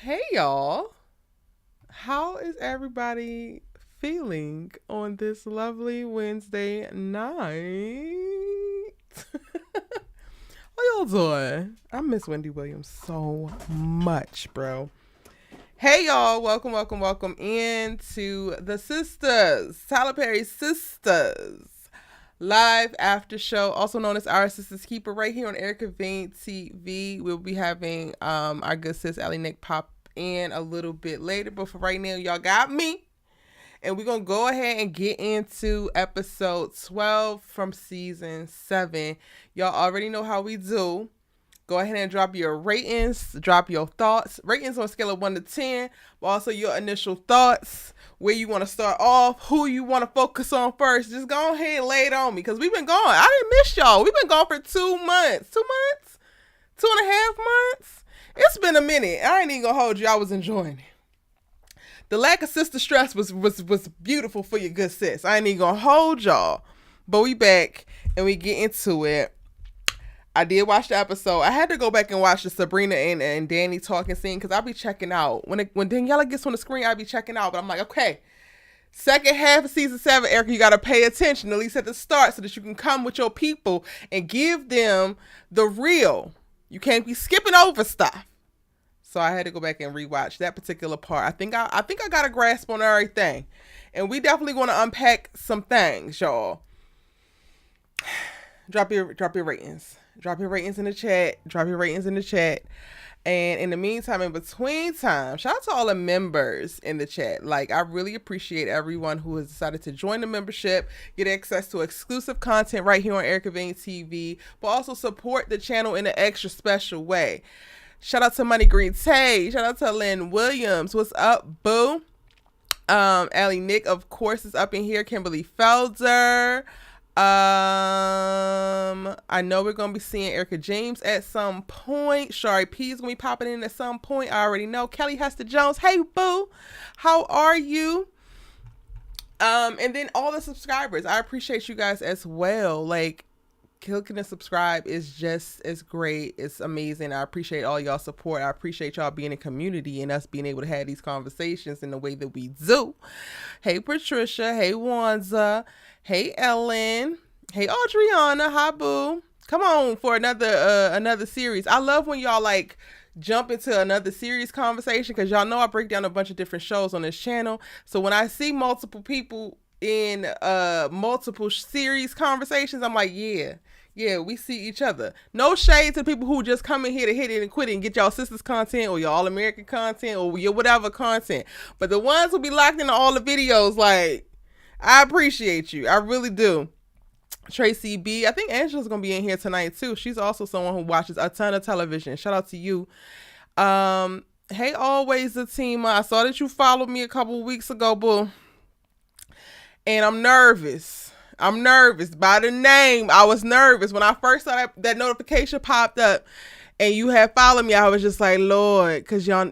Hey y'all, how is everybody feeling on this lovely Wednesday night? How y'all doing? I miss Wendy Williams so much, bro. Hey y'all, welcome into the Sistas, Tyler Perry Sistas live after show, also known as our Sisters Keeper, right here on Erica Vane TV. We'll be having our good sis Allie Nick pop in a little bit later, but for right now, y'all got me. And we're going to go ahead and get into episode 12 from season 7. Y'all already know how we do. Go ahead and drop your ratings, drop your thoughts. Ratings on a scale of 1 to 10, but also your initial thoughts, where you want to start off, who you want to focus on first. Just go ahead and lay it on me, because we've been gone. I didn't miss y'all. We've been gone for 2 months. 2 months? 2.5 months? It's been a minute. I ain't even going to hold you. I was enjoying it. The lack of sister stress was beautiful for your good sis. I ain't even going to hold y'all. But we back, and we get into it. I did watch the episode. I had to go back and watch the Sabrina and Danny talking scene, because I'll be checking out. When Daniela gets on the screen, I'll be checking out. But I'm like, okay, second half of season 7, Erica, you got to pay attention, at least at the start, so that you can come with your people and give them the real. You can't be skipping over stuff. So I had to go back and rewatch that particular part. I think I got a grasp on everything. And we definitely want to unpack some things, y'all. Drop your ratings. Drop your ratings in the chat. And in the meantime, in between time, shout out to all the members in the chat. Like, I really appreciate everyone who has decided to join the membership, get access to exclusive content right here on Erica Vane TV, but also support the channel in an extra special way. Shout out to Money Green Tay. Shout out to Lynn Williams. What's up, boo? Allie Nick, of course, is up in here. Kimberly Felder. I know we're gonna be seeing Erica James at some point. Shari P is gonna be popping in at some point. I already know. Kelly Hester Jones, hey boo, how are you? And then all the subscribers, I appreciate you guys as well. Like, clicking and subscribe is just as great. It's amazing. I appreciate all y'all support. I appreciate y'all being a community and us being able to have these conversations in the way that we do. Hey Patricia, hey Wanza, hey Ellen, hey Adriana, hi boo. Come on for another series. I love when y'all like jump into another series conversation, because y'all know I break down a bunch of different shows on this channel. So when I see multiple people in multiple series conversations, I'm like, yeah, we see each other. No shade to people who just come in here to hit it and quit it and get y'all sisters content or your all American content or your whatever content. But the ones who be locked into all the videos, like, I appreciate you. I really do. Tracy B. I think Angela's gonna be in here tonight too. She's also someone who watches a ton of television. Shout out to you. Hey, always Fatima. I saw that you followed me a couple weeks ago, boo. And I'm nervous by the name. I was nervous when I first saw that notification popped up and you had followed me. I was just like, Lord, because y'all,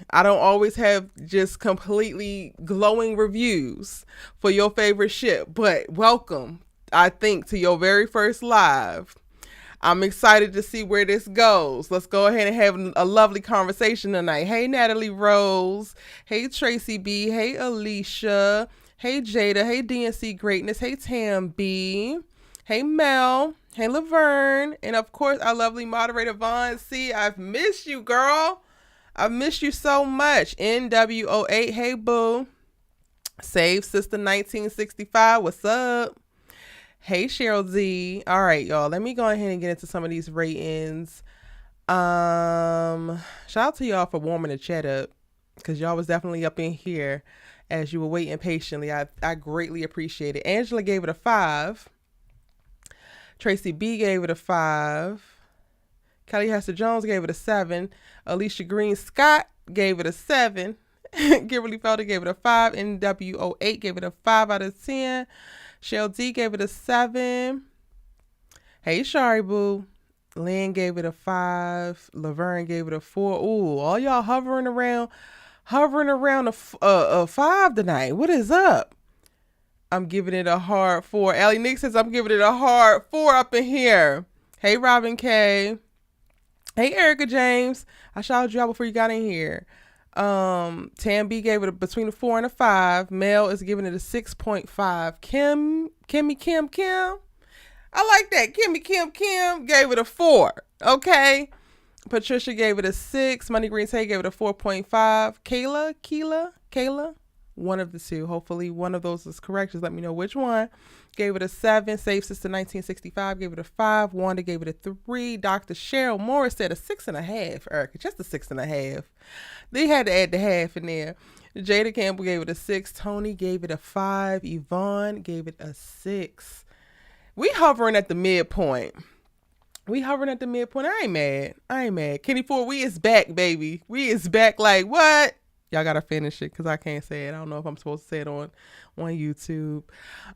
I don't always have just completely glowing reviews for your favorite ship, but welcome, I think, to your very first live. I'm excited to see where this goes. Let's go ahead and have a lovely conversation tonight. Hey, Natalie Rose. Hey, Tracy B. Hey, Alicia. Hey, Jada. Hey, DNC Greatness. Hey, Tam B. Hey, Mel. Hey, Laverne. And, of course, our lovely moderator, Vaughn C. I've missed you, girl. I've missed you so much. NWO8. Hey, boo. Save Sister 1965. What's up? Hey, Cheryl Z. All right, y'all. Let me go ahead and get into some of these ratings. Shout out to y'all for warming the chat up, because y'all was definitely up in here as you were waiting patiently. I greatly appreciate it. Angela gave it a 5. Tracy B gave it a 5. Kelly Hester Jones gave it a 7. Alicia Green Scott gave it a 7. Kimberly Felder gave it a 5. NWO8 gave it a 5 out of 10. Shell D gave it a 7. Hey, Shari Boo. Lynn gave it a 5. Laverne gave it a 4. Ooh, all y'all hovering around a 5 tonight. What is up? I'm giving it a hard 4. Allie Nick says I'm giving it a hard 4 up in here. Hey, Robin K. Hey, Erica James. I shouted you out before you got in here. Tam B gave it between a 4 and a 5. Mel is giving it a 6.5. Kim. I like that. Kim gave it a 4. Okay. Patricia gave it a 6. Money Green Tay gave it a 4.5. Kayla. One of the two. Hopefully one of those is correct. Just let me know which one. Gave it a 7. Save Sister 1965 gave it a 5. Wanda gave it a 3. Dr. Cheryl Morris said a 6.5. Erica, just a 6.5. They had to add the half in there. Jada Campbell gave it a 6. Tony gave it a 5. Yvonne gave it a 6. We hovering at the midpoint. I ain't mad. Kenny Ford, we is back, baby. We is back like what? Y'all gotta finish it because I can't say it. I don't know if I'm supposed to say it on YouTube.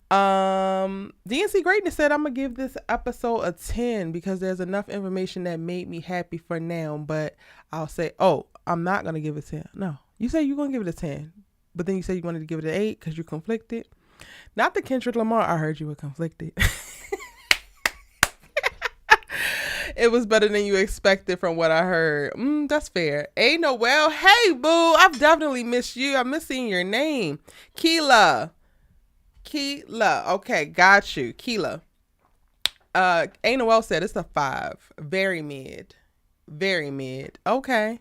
DNC Greatness said I'm gonna give this episode a 10 because there's enough information that made me happy for now. But I'll say, I'm not gonna give it a 10. No, you say you're gonna give it a 10, but then you said you wanted to give it an 8 because you're conflicted. Not the Kendrick Lamar. I heard you were conflicted. It was better than you expected from what I heard. That's fair. A Noel. Hey, boo. I've definitely missed you. I'm missing your name. Keela. Okay, got you. Keela. A Noel said it's a 5. Very mid. Okay.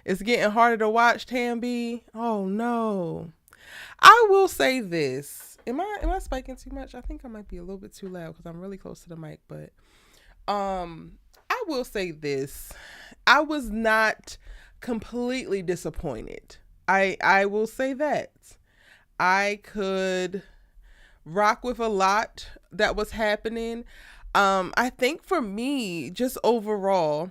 It's getting harder to watch, Tam B. Oh, no. I will say this. Am I spiking too much? I think I might be a little bit too loud because I'm really close to the mic, but I will say this. I was not completely disappointed. I will say that. I could rock with a lot that was happening. I think for me, just overall,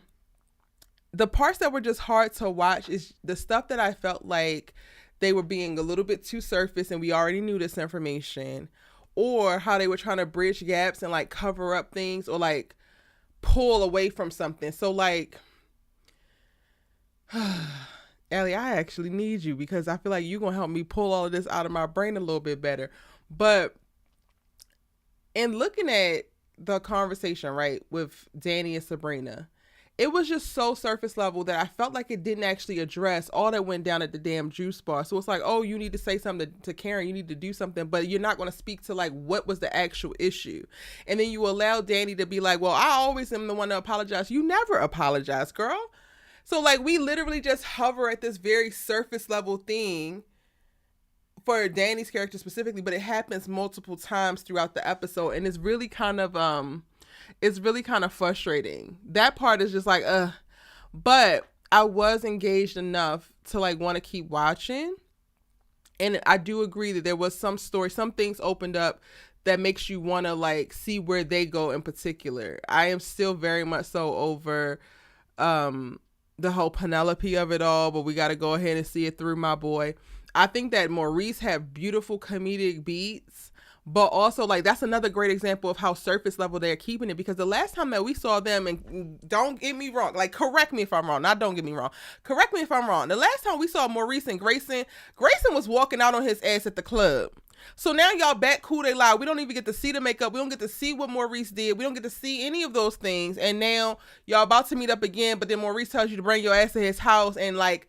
the parts that were just hard to watch is the stuff that I felt like they were being a little bit too surface and we already knew this information, or how they were trying to bridge gaps and like cover up things or like pull away from something. So like, Ellie, I actually need you because I feel like you're going to help me pull all of this out of my brain a little bit better. But in looking at the conversation, right, with Danny and Sabrina, it was just so surface level that I felt like it didn't actually address all that went down at the damn juice bar. So it's like, oh, you need to say something to Karen. You need to do something, but you're not going to speak to like what was the actual issue. And then you allow Danny to be like, well, I always am the one to apologize. You never apologize, girl. So like we literally just hover at this very surface level thing for Danny's character specifically, but it happens multiple times throughout the episode. And it's really kind of frustrating. That part is just like, but I was engaged enough to like want to keep watching. And I do agree that there was some things opened up that makes you want to like see where they go in particular. I am still very much so over, the whole Penelope of it all, but we got to go ahead and see it through, my boy. I think that Maurice had beautiful comedic beats, but also like that's another great example of how surface level they're keeping it, because the last time that we saw them, and don't get me wrong, like correct me if I'm wrong, correct me if I'm wrong. The last time we saw Maurice and Grayson was walking out on his ass at the club. So now y'all back cool, they lie. We don't even get to see the makeup. We don't get to see what Maurice did. We don't get to see any of those things. And now y'all about to meet up again, but then Maurice tells you to bring your ass to his house. And like,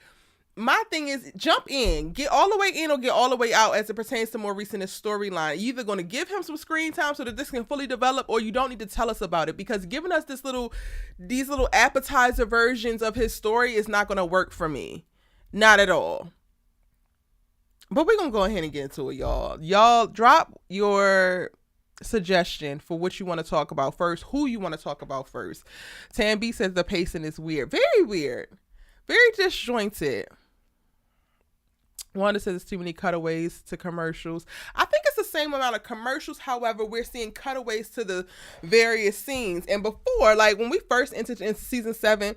my thing is, jump in, get all the way in or get all the way out as it pertains to Maurice and his storyline. You're either going to give him some screen time so that this can fully develop, or you don't need to tell us about it, because giving us these little appetizer versions of his story is not going to work for me. Not at all. But we're going to go ahead and get into it, y'all. Y'all drop your suggestion for what you want to talk about first, who you want to talk about first. Tam B says the pacing is weird. Very weird. Very disjointed. Wanda says it's too many cutaways to commercials. I think it's the same amount of commercials. However, we're seeing cutaways to the various scenes. And before, like when we first entered into season 7,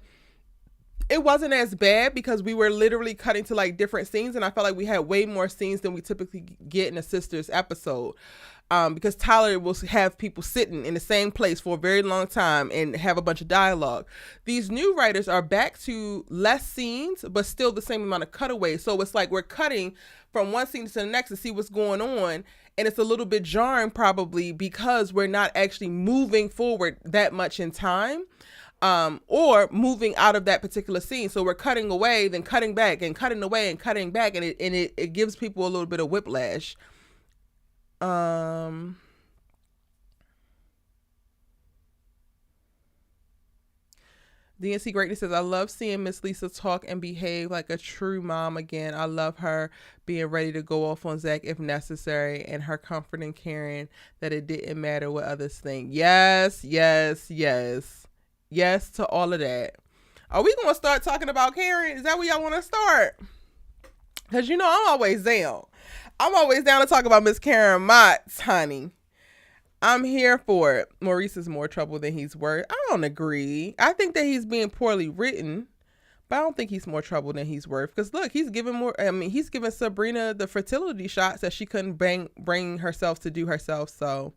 it wasn't as bad because we were literally cutting to like different scenes. And I felt like we had way more scenes than we typically get in a Sisters episode. Because Tyler will have people sitting in the same place for a very long time and have a bunch of dialogue. These new writers are back to less scenes, but still the same amount of cutaways. So it's like we're cutting from one scene to the next to see what's going on. And it's a little bit jarring probably because we're not actually moving forward that much in time. or moving out of that particular scene. So we're cutting away, then cutting back, and cutting away, and cutting back, and it gives people a little bit of whiplash. Um, DNC Greatness says, I love seeing Miss Lisa talk and behave like a true mom again. I love her being ready to go off on Zach if necessary, and her comforting Karen that it didn't matter what others think. Yes, yes, yes. Yes to all of that. Are we going to start talking about Karen? Is that where y'all want to start? Because, you know, I'm always down. I'm always down to talk about Miss Karen Motts, honey. I'm here for it. Maurice is more trouble than he's worth. I don't agree. I think that he's being poorly written, but I don't think he's more trouble than he's worth. Because look, he's giving Sabrina the fertility shots that she couldn't bring herself to do herself. So,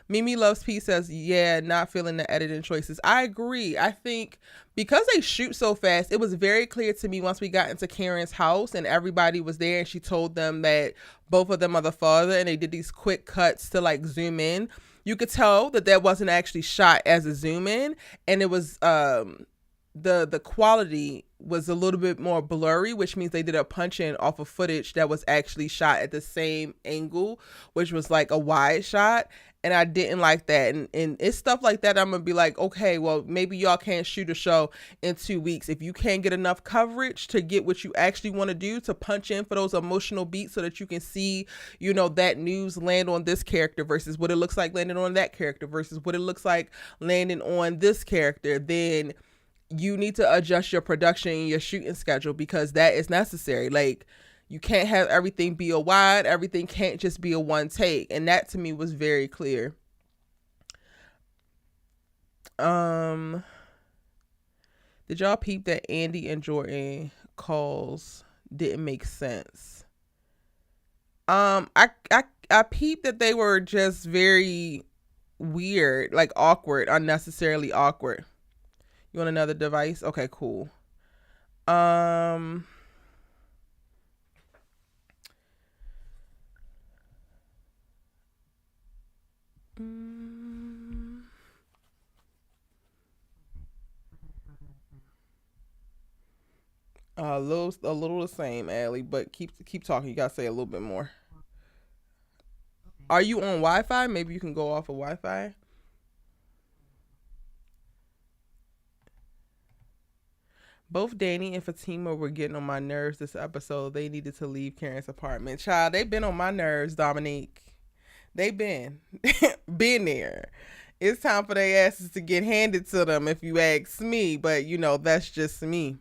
Mimi Loves Peace says, yeah, not feeling the editing choices. I agree. I think because they shoot so fast, it was very clear to me once we got into Karen's house and everybody was there and she told them that both of them are the father, and they did these quick cuts to like zoom in. You could tell that that wasn't actually shot as a zoom in, and it was the quality was a little bit more blurry, which means they did a punch in off of footage that was actually shot at the same angle, which was like a wide shot. And I didn't like that. And it's stuff like that I'm going to be like, okay, well, maybe y'all can't shoot a show in 2 weeks. If you can't get enough coverage to get what you actually want to do, to punch in for those emotional beats so that you can see, you know, that news land on this character versus what it looks like landing on that character versus what it looks like landing on this character, then you need to adjust your production and your shooting schedule, because that is necessary. Like, you can't have everything be a wide. Everything can't just be a one take. And that to me was very clear. Did y'all peep that Andy and Jordan calls didn't make sense? I peeped that they were just very weird, like awkward, unnecessarily awkward. You want another device? Okay, cool. A little the same, Allie, but keep talking. You gotta say a little bit more. Are you on Wi-Fi? Maybe you can go off of Wi-Fi. Both Danny and Fatima were getting on my nerves this episode. They needed to leave Karen's apartment. Child, they've been on my nerves, Dominique. They've been there. It's time for their asses to get handed to them, if you ask me. But you know, that's just me.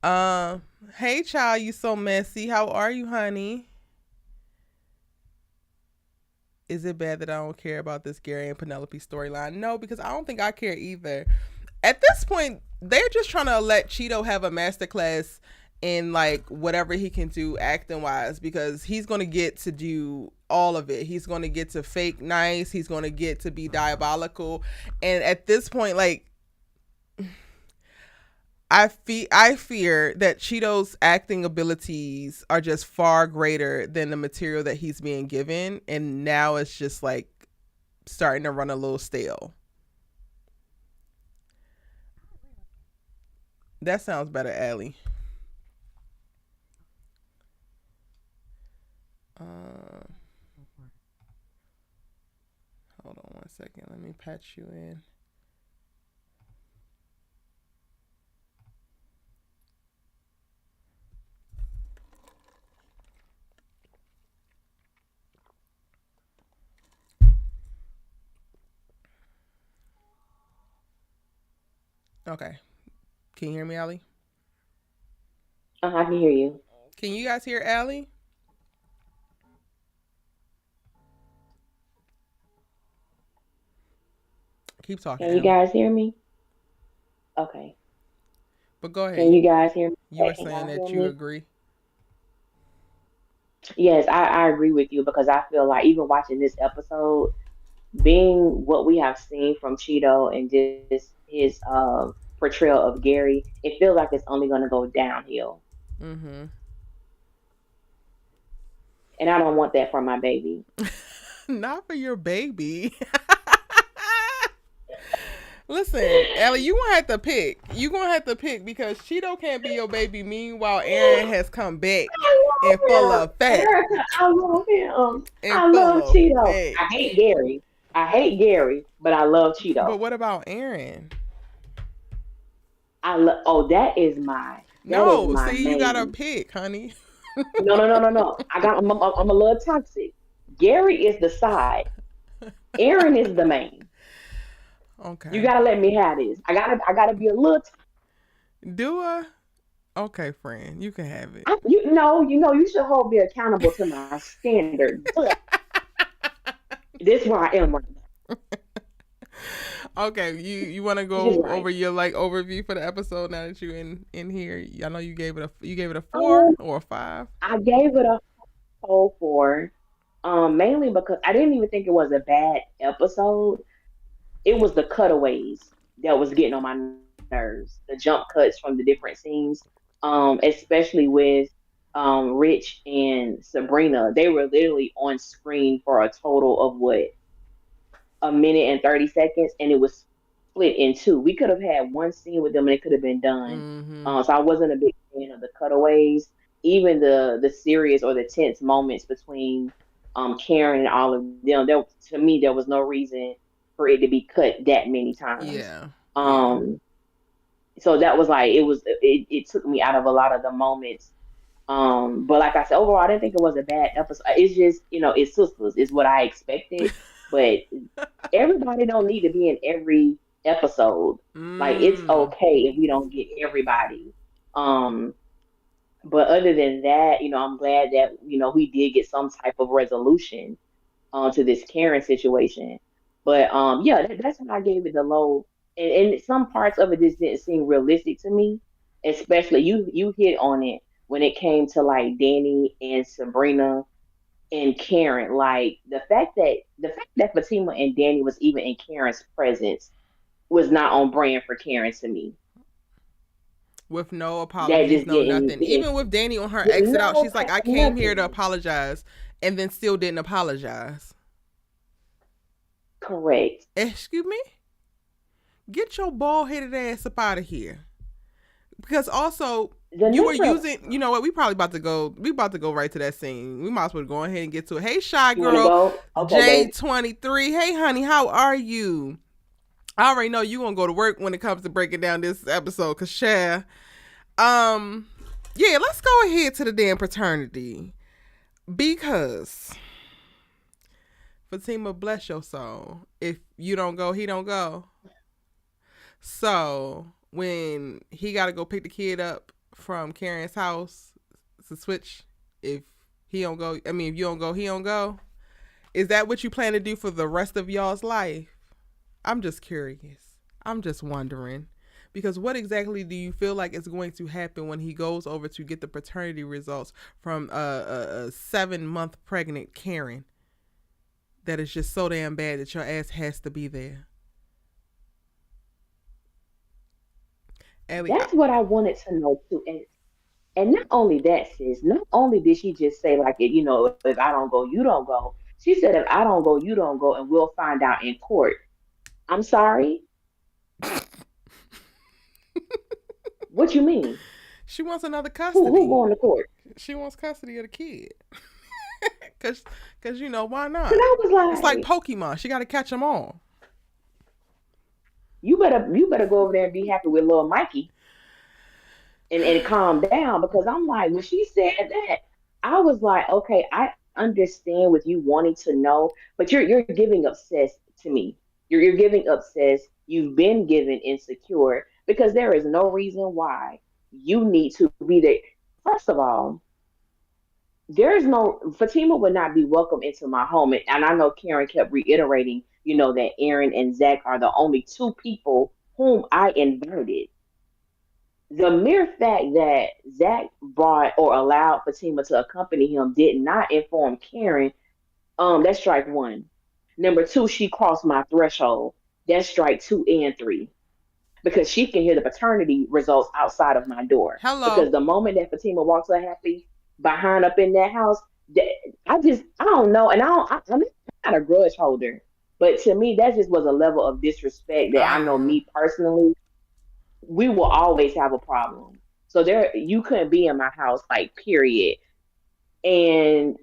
Hey, child, you so messy. How are you, honey? Is it bad that I don't care about this Gary and Penelope storyline? No, because I don't think I care either. At this point, they're just trying to let Cheeto have a masterclass in like whatever he can do acting wise, because he's going to get to do all of it. He's going to get to fake nice. He's going to get to be diabolical. And at this point, like, I fear that Cheeto's acting abilities are just far greater than the material that he's being given, and now it's just like starting to run a little stale. That sounds better, Allie. Hold on 1 second. Let me patch you in. Okay. Can you hear me, Allie? I can hear you. Can you guys hear Allie? Keep talking, Can you Allie. guys hear me? Okay. But go ahead. Can you guys hear me? You were Can saying y'all hear that you me? agree. Yes, I agree with you because I feel like even watching this episode, being what we have seen from Cheeto and just his portrayal of Gary, it feels like it's only going to go downhill. Mm-hmm. And I don't want that for my baby. Not for your baby. Listen, Ellie, you gonna have to pick. You gonna have to pick because Cheeto can't be your baby. Meanwhile, Aaron has come back and full I love him. of fat. Erica, I love him. And I full love of Cheeto. fat. I hate Gary. I hate Gary, but I love But Cheeto. what about Aaron? I love. Oh, that is No, my see, you gotta main. pick, honey. No, no, no, no, no. I'm a little toxic. Gary is the side. Aaron is the main. You Okay. gotta let me have this. I gotta be a little. Do a okay, friend. You can have it. You should hold me accountable to my standard. But this is where I am right now. Okay, you want to It's just go right. over your like overview for the episode now that you in here? I know you gave it a 4 Um, or a 5. I gave it a whole 4. Mainly because I didn't even think it was a bad episode. It was the cutaways that was getting on my nerves. The jump cuts from the different scenes, especially with Rich and Sabrina. They were literally on screen for a total of what, a minute and 30 seconds, and it was split in two. We could have had one scene with them, and it could have been done. Mm-hmm. So I wasn't a big fan of the cutaways, even the serious or the tense moments between Karen and all of them. To me, there was no reason for it to be cut that many times. Yeah. Yeah. Um, so that was like it took me out of a lot of the moments. But like I said, overall, I didn't think it was a bad episode. It's just, it's sisters, is what I expected. But everybody don't need to be in every episode. Like, it's Mm. okay if we don't get everybody. Um, but other than that, I'm glad that we did get some type of resolution to this Karen situation. But yeah, that's why I gave it the low. And some parts of it just didn't seem realistic to me. Especially you hit on it when it came to like Danny and Sabrina and Karen. Like the fact that Fatima and Danny was even in Karen's presence was not on brand for Karen to me. With no That apologies, just no nothing. Even with Danny on her exit out, no she's like, "I came here to nothing. apologize," and then still didn't apologize. Correct. Excuse me. Get your bald headed ass up out of here. Because also The you were next using, you know what, we probably about to go, we about to go right to that scene. We might as well go ahead and get to it. Hey, shy you want to girl, go? Okay, babe. J23. Hey, honey, how are you? I already know you gonna go to work when it comes to breaking down this episode, cause share. Um, yeah, let's go ahead to the damn paternity because Fatima, bless your soul. If you don't go, he don't go. So when he got to go pick the kid up from Karen's house to switch, if he don't go, I mean, if you don't go, he don't go. Is that what you plan to do for the rest of y'all's life? I'm just curious. I'm just wondering. Because what exactly do you feel like is going to happen when he goes over to get the paternity results from a 7-month pregnant Karen that is just so damn bad that your ass has to be there? Ellie, That's what I wanted to know too. And not only that, sis, not only did she just say like, if I don't go, you don't go. She said, if I don't go, you don't go, and we'll find out in court. I'm sorry. What you mean? she wants another Who custody. going to court? She wants custody of the kid. Cause, why Cause not? I was It's like like, Pokemon. She got to catch them all. you better go over there and be happy with little Mikey and calm down, because I'm like, when she said that, I was like, okay, I understand with you wanting to know, but you're giving obsessed to me. You're giving obsessed. You've been given insecure, because there is no reason why you need to be there. First of all, there is no Fatima would not be welcome into my home, and I know Karen kept reiterating, that Aaron and Zach are the only two people whom I invited. The mere fact that Zach brought or allowed Fatima to accompany him did not inform Karen. That's strike one. Number two, she crossed my threshold. That's strike two and three, because she can hear the paternity results outside of my door. Hello. Because the moment that Fatima walks her happy behind up in that house, that, I don't know, and I'm not a grudge holder. But to me, that just was a level of disrespect that I know Uh-uh. me personally, we will always have a problem. So there, you couldn't be in my house, like period. And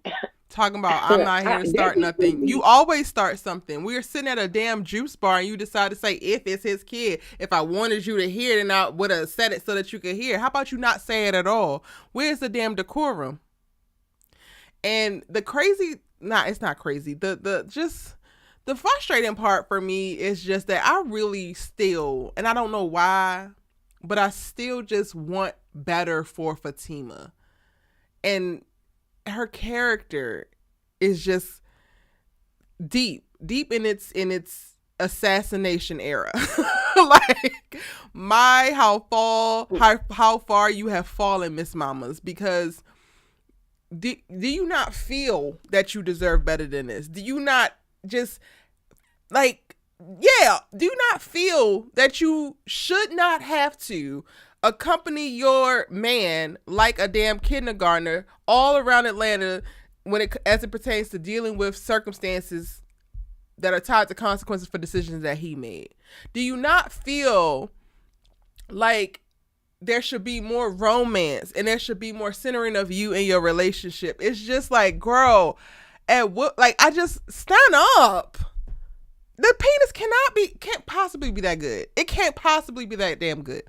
Talking about I'm not here to that start just threw nothing. You me. always start something. We were sitting at a damn juice bar and you decide to say if it's his kid. If I wanted you to hear it and I would have said it so that you could hear. How about you not say it at all? Where's the damn decorum? And the crazy, nah, it's not crazy. The just the frustrating part for me is just that I really still, and I don't know why, but I still just want better for Fatima. And her character is just deep in its assassination era. Like my how far you have fallen, Miss Mamas, because do you not feel that you deserve better than this? Do you not just like yeah, do you not feel that you should not have to accompany your man like a damn kindergartner all around Atlanta when it as it pertains to dealing with circumstances that are tied to consequences for decisions that he made? Do you not feel like there should be more romance and there should be more centering of you in your relationship? It's just like, girl, at what, like, I just stand up. The penis can't possibly be that good. It can't possibly be that damn good.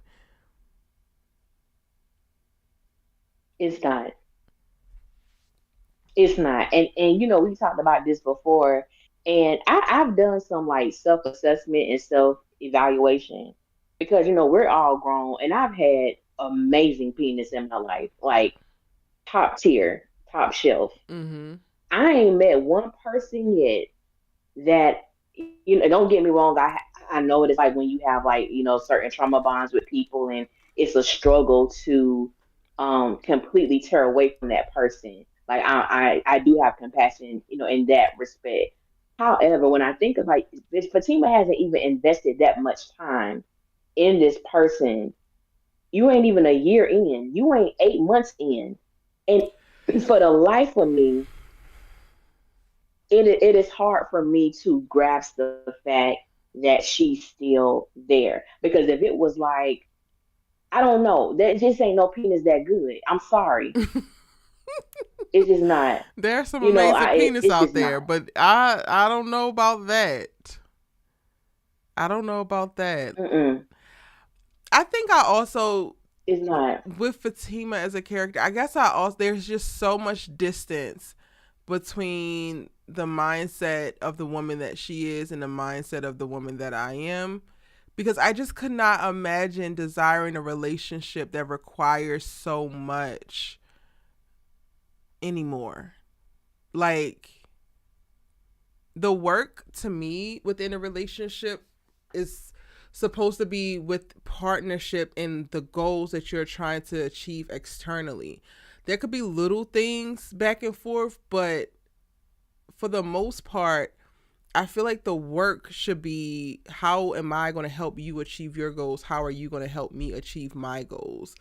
It's not. It's not. And we talked about this before, and I've done some like self assessment and self evaluation because we're all grown, and I've had amazing penis in my life, like top tier, top shelf. Mm-hmm. I ain't met one person yet that don't get me wrong. I know what it's like when you have like certain trauma bonds with people, and it's a struggle to completely tear away from that person. Like I do have compassion, in that respect. However, when I think of like this, Fatima hasn't even invested that much time in this person. You ain't even a year in. You ain't 8 months in, and for the life of me, it is hard for me to grasp the fact that she's still there. Because if it was like, I don't know, that just ain't no penis that good. I'm sorry, it's just not. There's some amazing penis It's out just not. there, but I don't know about that. I don't know about that. Mm-mm, I think I also it's not. with Fatima as a character, I guess I also there's just so much distance between the mindset of the woman that she is and the mindset of the woman that I am, because I just could not imagine desiring a relationship that requires so much anymore. Like the work to me within a relationship is supposed to be with partnership and the goals that you're trying to achieve externally. There could be little things back and forth, but for the most part, I feel like the work should be how am I going to help you achieve your goals? How are you going to help me achieve my goals?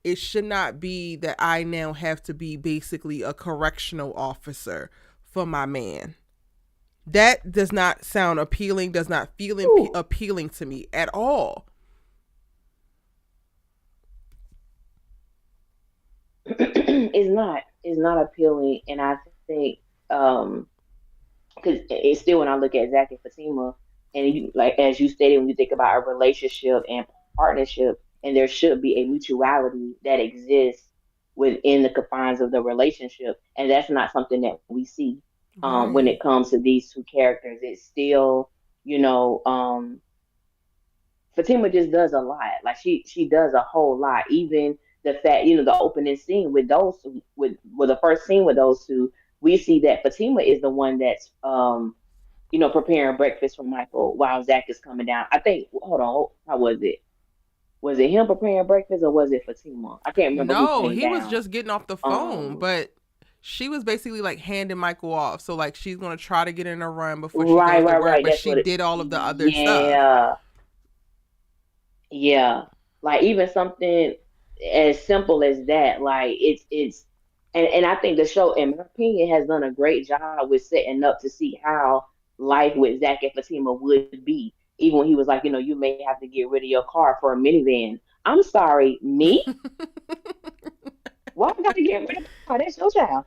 It should not be that I now have to be basically a correctional officer for my man. That does not sound appealing, does not feel Ooh, appealing to me at all. it's not appealing, and I think because it's still when I look at Zach and Fatima, and like as you stated, when you think about a relationship and partnership, and there should be a mutuality that exists within the confines of the relationship, and that's not something that we see when Right. it comes to these two characters. It's still, you know, um, Fatima just does a lot. Like she does a whole lot. Even the fact, the opening scene with those two, with the first scene with those two, we see that Fatima is the one that's preparing breakfast for Michael while Zach is coming down. I think hold on, how was it? Was it him preparing breakfast or was it Fatima? I can't remember who No, came he was down. just getting off the phone, Um but she was basically like handing Michael off. So like she's gonna try to get in a run before she right, goes to right, work, right. but That's she what it did all of the other stuff. yeah. Yeah. Like even something as simple as that, like it's and I think the show, in my opinion, has done a great job with setting up to see how life with Zach and Fatima would be. Even when he was like, you may have to get rid of your car for a minivan. I'm sorry, me? Why I got to get rid of my car? That's your child.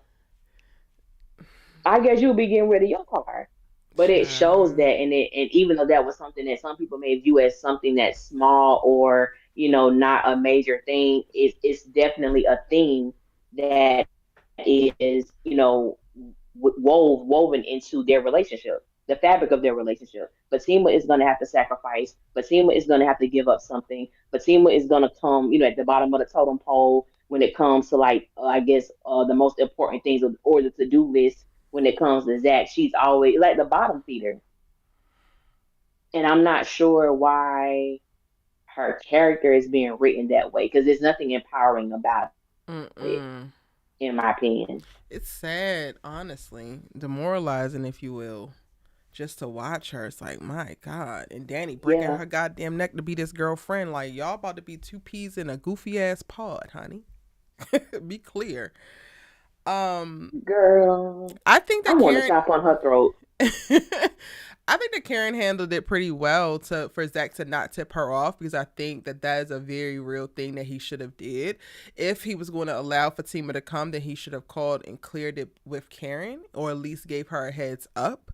I guess you'll be getting rid of your car. But it shows Child. that, and even though that was something that some people may view as something that's small or not a major thing, it's definitely a theme that is woven into their relationship, the fabric of their relationship. Fatima is going to have to sacrifice. Fatima is going to have to give up something. Fatima is going to come, at the bottom of the totem pole when it comes to like, I guess, the most important things or the to-do list. When it comes to Zach, she's always like the bottom feeder, and I'm not sure why her character is being written that way because there's nothing empowering about it, Mm-mm. in my opinion. It's sad, honestly. Demoralizing, if you will. Just to watch her. It's like, my God. And Danny breaking Yeah, her goddamn neck to be this girlfriend. Like, y'all about to be two peas in a goofy ass pod, honey. Be clear. Um, girl, I think I that want to Karen chop on her throat. I think that Karen handled it pretty well to for Zach to not tip her off because I think that that is a very real thing that he should have did. If he was going to allow Fatima to come, then he should have called and cleared it with Karen or at least gave her a heads up.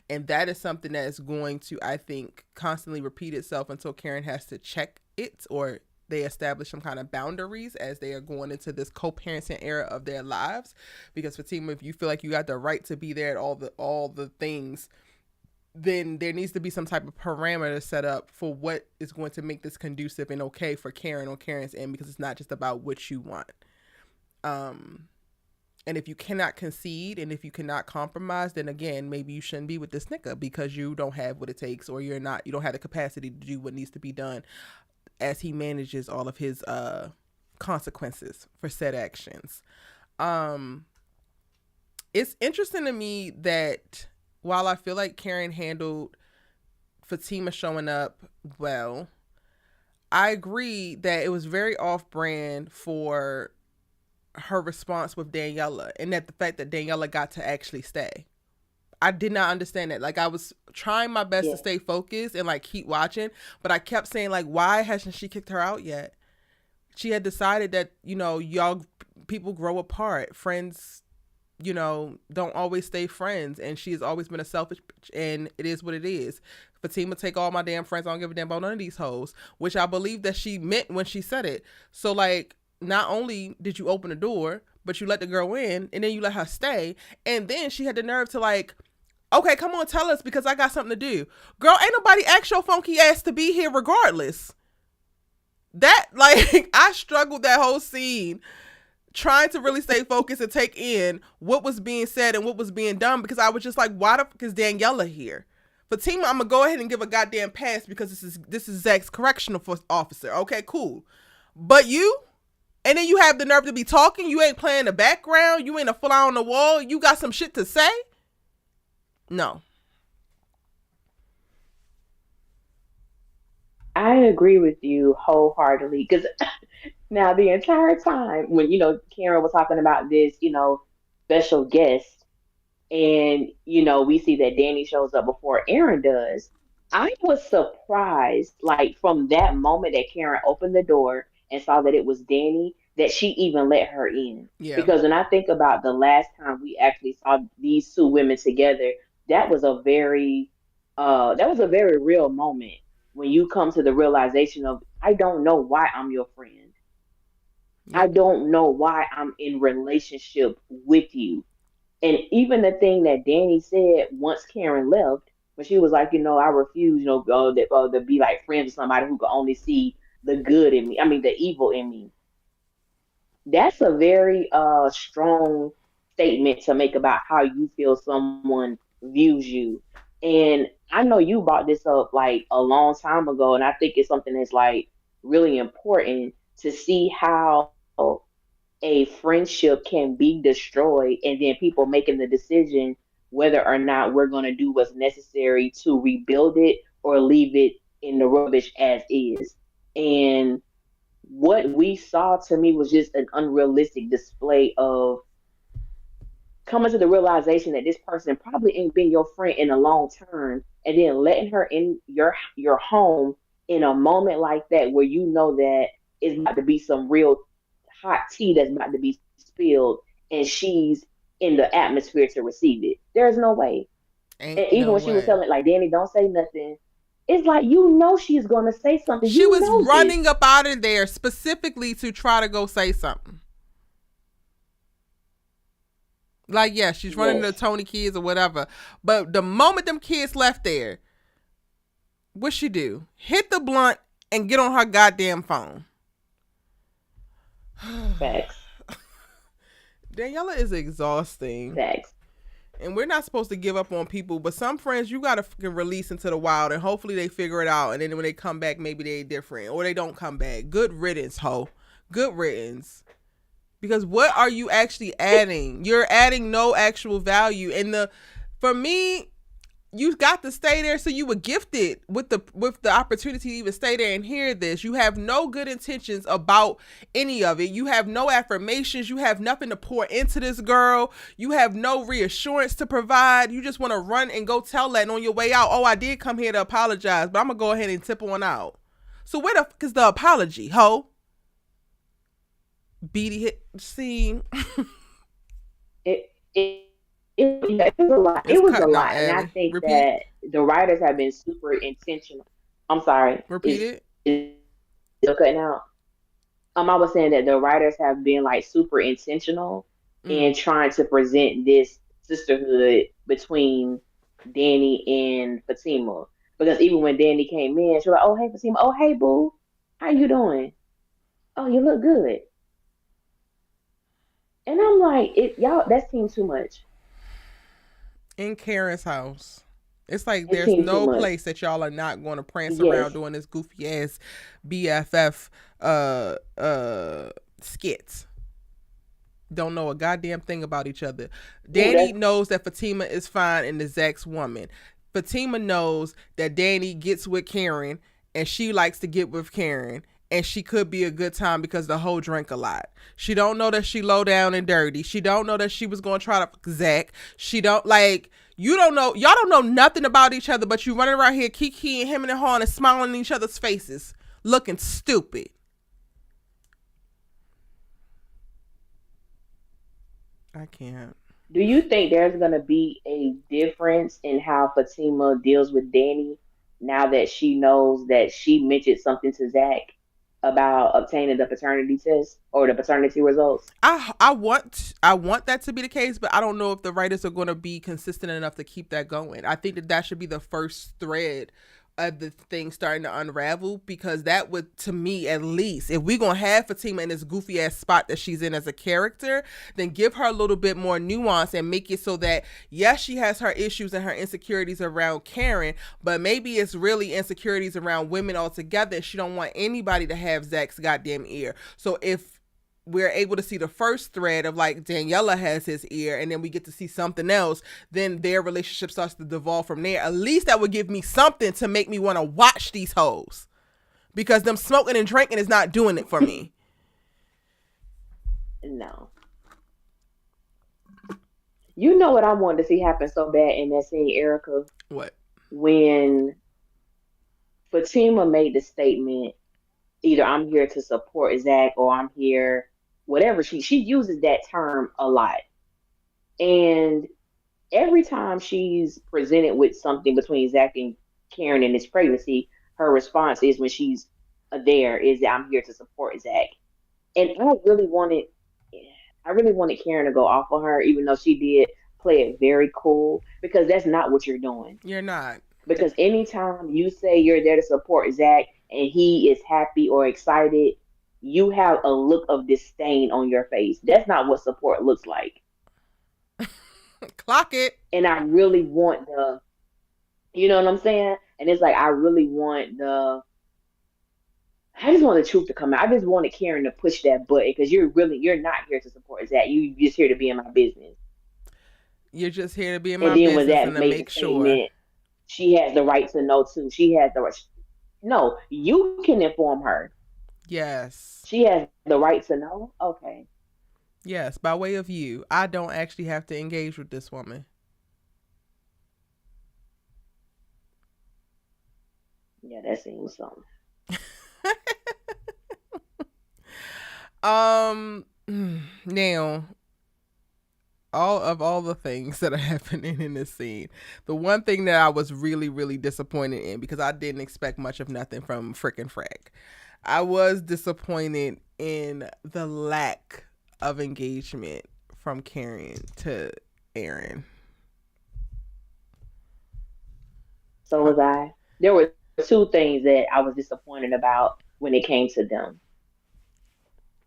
And that is something that is going to, I think, constantly repeat itself until Karen has to check it or they establish some kind of boundaries as they are going into this co-parenting era of their lives. Because Fatima, if you feel like you got the right to be there at all the things, then there needs to be some type of parameter set up for what is going to make this conducive and okay for Karen on Karen's end because it's not just about what you want. Um, and if you cannot concede and if you cannot compromise, then again, maybe you shouldn't be with this nigga because you don't have what it takes or you don't have the capacity to do what needs to be done as he manages all of his consequences for said actions. Um, it's interesting to me that while I feel like Karen handled Fatima showing up well, I agree that it was very off brand for her response with Daniela and that the fact that Daniela got to actually stay. I did not understand that. Like I was trying my best to Yeah, stay focused and like keep watching, but I kept saying like, why hasn't she kicked her out yet? She had decided that y'all people grow apart. Friends don't always stay friends. And she has always been a selfish bitch. And it is what it is. Fatima, take all my damn friends. I don't give a damn about none of these hoes. Which I believe that she meant when she said it. So, like, not only did you open the door, but you let the girl in and then you let her stay. And then she had the nerve to, like, okay, come on, tell us because I got something to do. Girl, ain't nobody asked your funky ass to be here regardless. That, like, I struggled that whole scene trying to really stay focused and take in what was being said and what was being done because I was just like, why the fuck is Daniela here? Fatima, I'm gonna go ahead and give a goddamn pass because this is Zach's correctional officer. Okay, cool. But you, and then you have the nerve to be talking. You ain't playing the background. You ain't a fly on the wall. You got some shit to say. No. I agree with you wholeheartedly because now the entire time when Karen was talking about this special guest, and we see that Danny shows up before Aaron does. I was surprised, like from that moment that Karen opened the door and saw that it was Danny, that she even let her in. Yeah. Because when I think about the last time we actually saw these two women together, that was a very real moment when you come to the realization of I don't know why I'm your friend. I Yep. don't know why I'm in relationship with you. And even the thing that Danny said once Karen left, when she was like, I refuse, to be like friends with somebody who can only see the good in me. I mean, the evil in me. That's a very strong statement to make about how you feel someone views you. And I know you brought this up like a long time ago, and I think it's something that's like really important to see how a friendship can be destroyed and then people making the decision whether or not we're going to do what's necessary to rebuild it or leave it in the rubbish as is. And what we saw to me was just an unrealistic display of coming to the realization that this person probably ain't been your friend in a long term, and then letting her in your home in a moment like that where you know that it's about to be some real hot tea that's about to be spilled, and she's in the atmosphere to receive it. There's no way. And Ain't even no when she was way. telling like Danny, don't say nothing. It's like you know she's gonna say something. She You was know this. running up out of there specifically to try to go say something. Like, yeah, she's running to Yes. Tony kids or whatever. But the moment them kids left there, what she do? Hit the blunt and get on her goddamn phone. Facts. Daniela is exhausting. Facts. And we're not supposed to give up on people, but some friends you gotta fucking release into the wild, and hopefully they figure it out. And then when they come back, maybe they different, or they don't come back. Good riddance, ho. Good riddance. Because what are you actually adding? You're adding no actual value. And for me, you got to stay there, so you were gifted with the opportunity to even stay there and hear this. You have no good intentions about any of it. You have no affirmations. You have nothing to pour into this girl. You have no reassurance to provide. You just want to run and go tell that, and on your way out, oh, I did come here to apologize, but I'm gonna go ahead and tip on out. So where the fuck is the apology, ho? Beady hit scene. it it was a lot. It's It was a cutting out, lot, and I Allie. think Repeat. that the writers have been super intentional. I'm sorry, Repeat it. is still cutting out. I was saying that the writers have been like super intentional in Mm. trying to present this sisterhood between Danny and Fatima. Because even when Danny came in, she was like, "Oh hey Fatima, oh hey boo, how you doing? Oh you look good." And I'm like, it y'all that seems too much. In Karen's house. It's like It there's seemed too no much. place that y'all are not going to prance around Yes. doing this goofy ass BFF skits. Don't know a goddamn thing about each other. Ooh, Danny that's knows that Fatima is fine and is Zach's woman. Fatima knows that Danny gets with Karen and she likes to get with Karen, and she could be a good time because the whole drink a lot. She don't know that she low down and dirty. She don't know that she was gonna try to fuck Zach. She don't like, you don't know, y'all don't know nothing about each other, but you running around here kikiing him and the horn and smiling in each other's faces, looking stupid. I can't. Do you think there's gonna be a difference in how Fatima deals with Danny now that she knows that she mentioned something to Zach about obtaining the paternity test or the paternity results? I want that to be the case, but I don't know if the writers are going to be consistent enough to keep that going. I think that that should be the first thread of the thing starting to unravel, because that would, to me at least, if we're going to have Fatima in this goofy ass spot that she's in as a character, then give her a little bit more nuance and make it so that yes, she has her issues and her insecurities around Karen, but maybe it's really insecurities around women altogether. She don't want anybody to have Zach's goddamn ear. So if we're able to see the first thread of like Daniela has his ear, and then we get to see something else, then their relationship starts to devolve from there. At least that would give me something to make me want to watch these hoes, because them smoking and drinking is not doing it for me. No. You know what I wanted to see happen so bad in that scene, Erica, What? when Fatima made the statement, either I'm here to support Zach or I'm here, whatever she uses that term a lot. And every time she's presented with something between Zach and Karen in his pregnancy, her response is when she's there is that I'm here to support Zach. And I really wanted Karen to go off on her, even though she did play it very cool, because that's not what you're doing. You're not. Because anytime you say you're there to support Zach and he is happy or excited, you have a look of disdain on your face. That's not what support looks like. Clock it. And I really want you know what I'm saying? And it's like, I just want the truth to come out. I just wanted Karen to push that button because you're not here to support Zach. You just here to be in my business. You're just here to be in And my then when business Zach and to made the make sure. statement, she has the right to know too. She has the right. No, you can inform her. Yes. She has the right to know. Okay. Yes, by way of you, I don't actually have to engage with this woman. Yeah, that seems something. Now, all the things that are happening in this scene, the one thing that I was really really disappointed in, because I didn't expect much of nothing from frickin' Frag, I was disappointed in the lack of engagement from Karen to Aaron. So How, was I. There were two things that I was disappointed about when it came to them.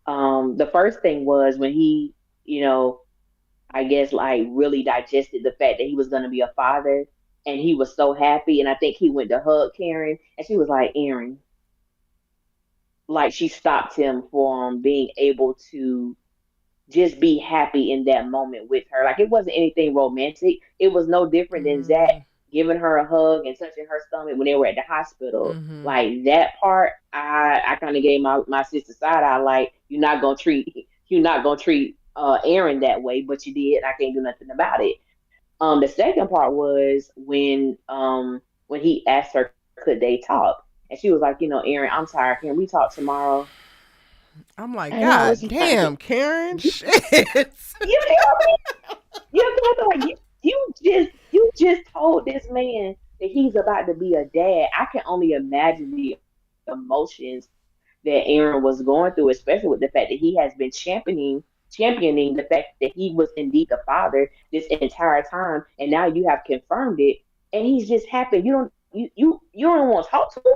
The first thing was when he, you know, I guess like really digested the fact that he was going to be a father, and he was so happy. And I think he went to hug Karen, and she was like, Aaron, like she stopped him from being able to just be happy in that moment with her. Like it wasn't anything romantic. It was no different than Zach mm, giving her a hug and touching her stomach when they were at the hospital. mm-hmm. Like that part, I kind of gave my sister side eye. Like you're not gonna treat Aaron that way, but you did. I can't do nothing about it. The second part was when he asked her could they talk, and she was like, Aaron, I'm tired. Can we talk tomorrow? I'm like, And I was God like, damn, Karen, shit. you feel me? You feel like you just told this man that he's about to be a dad. I can only imagine the emotions that Aaron was going through, especially with the fact that he has been championing the fact that he was indeed the father this entire time, and now you have confirmed it, and he's just happy. You don't want to talk to him.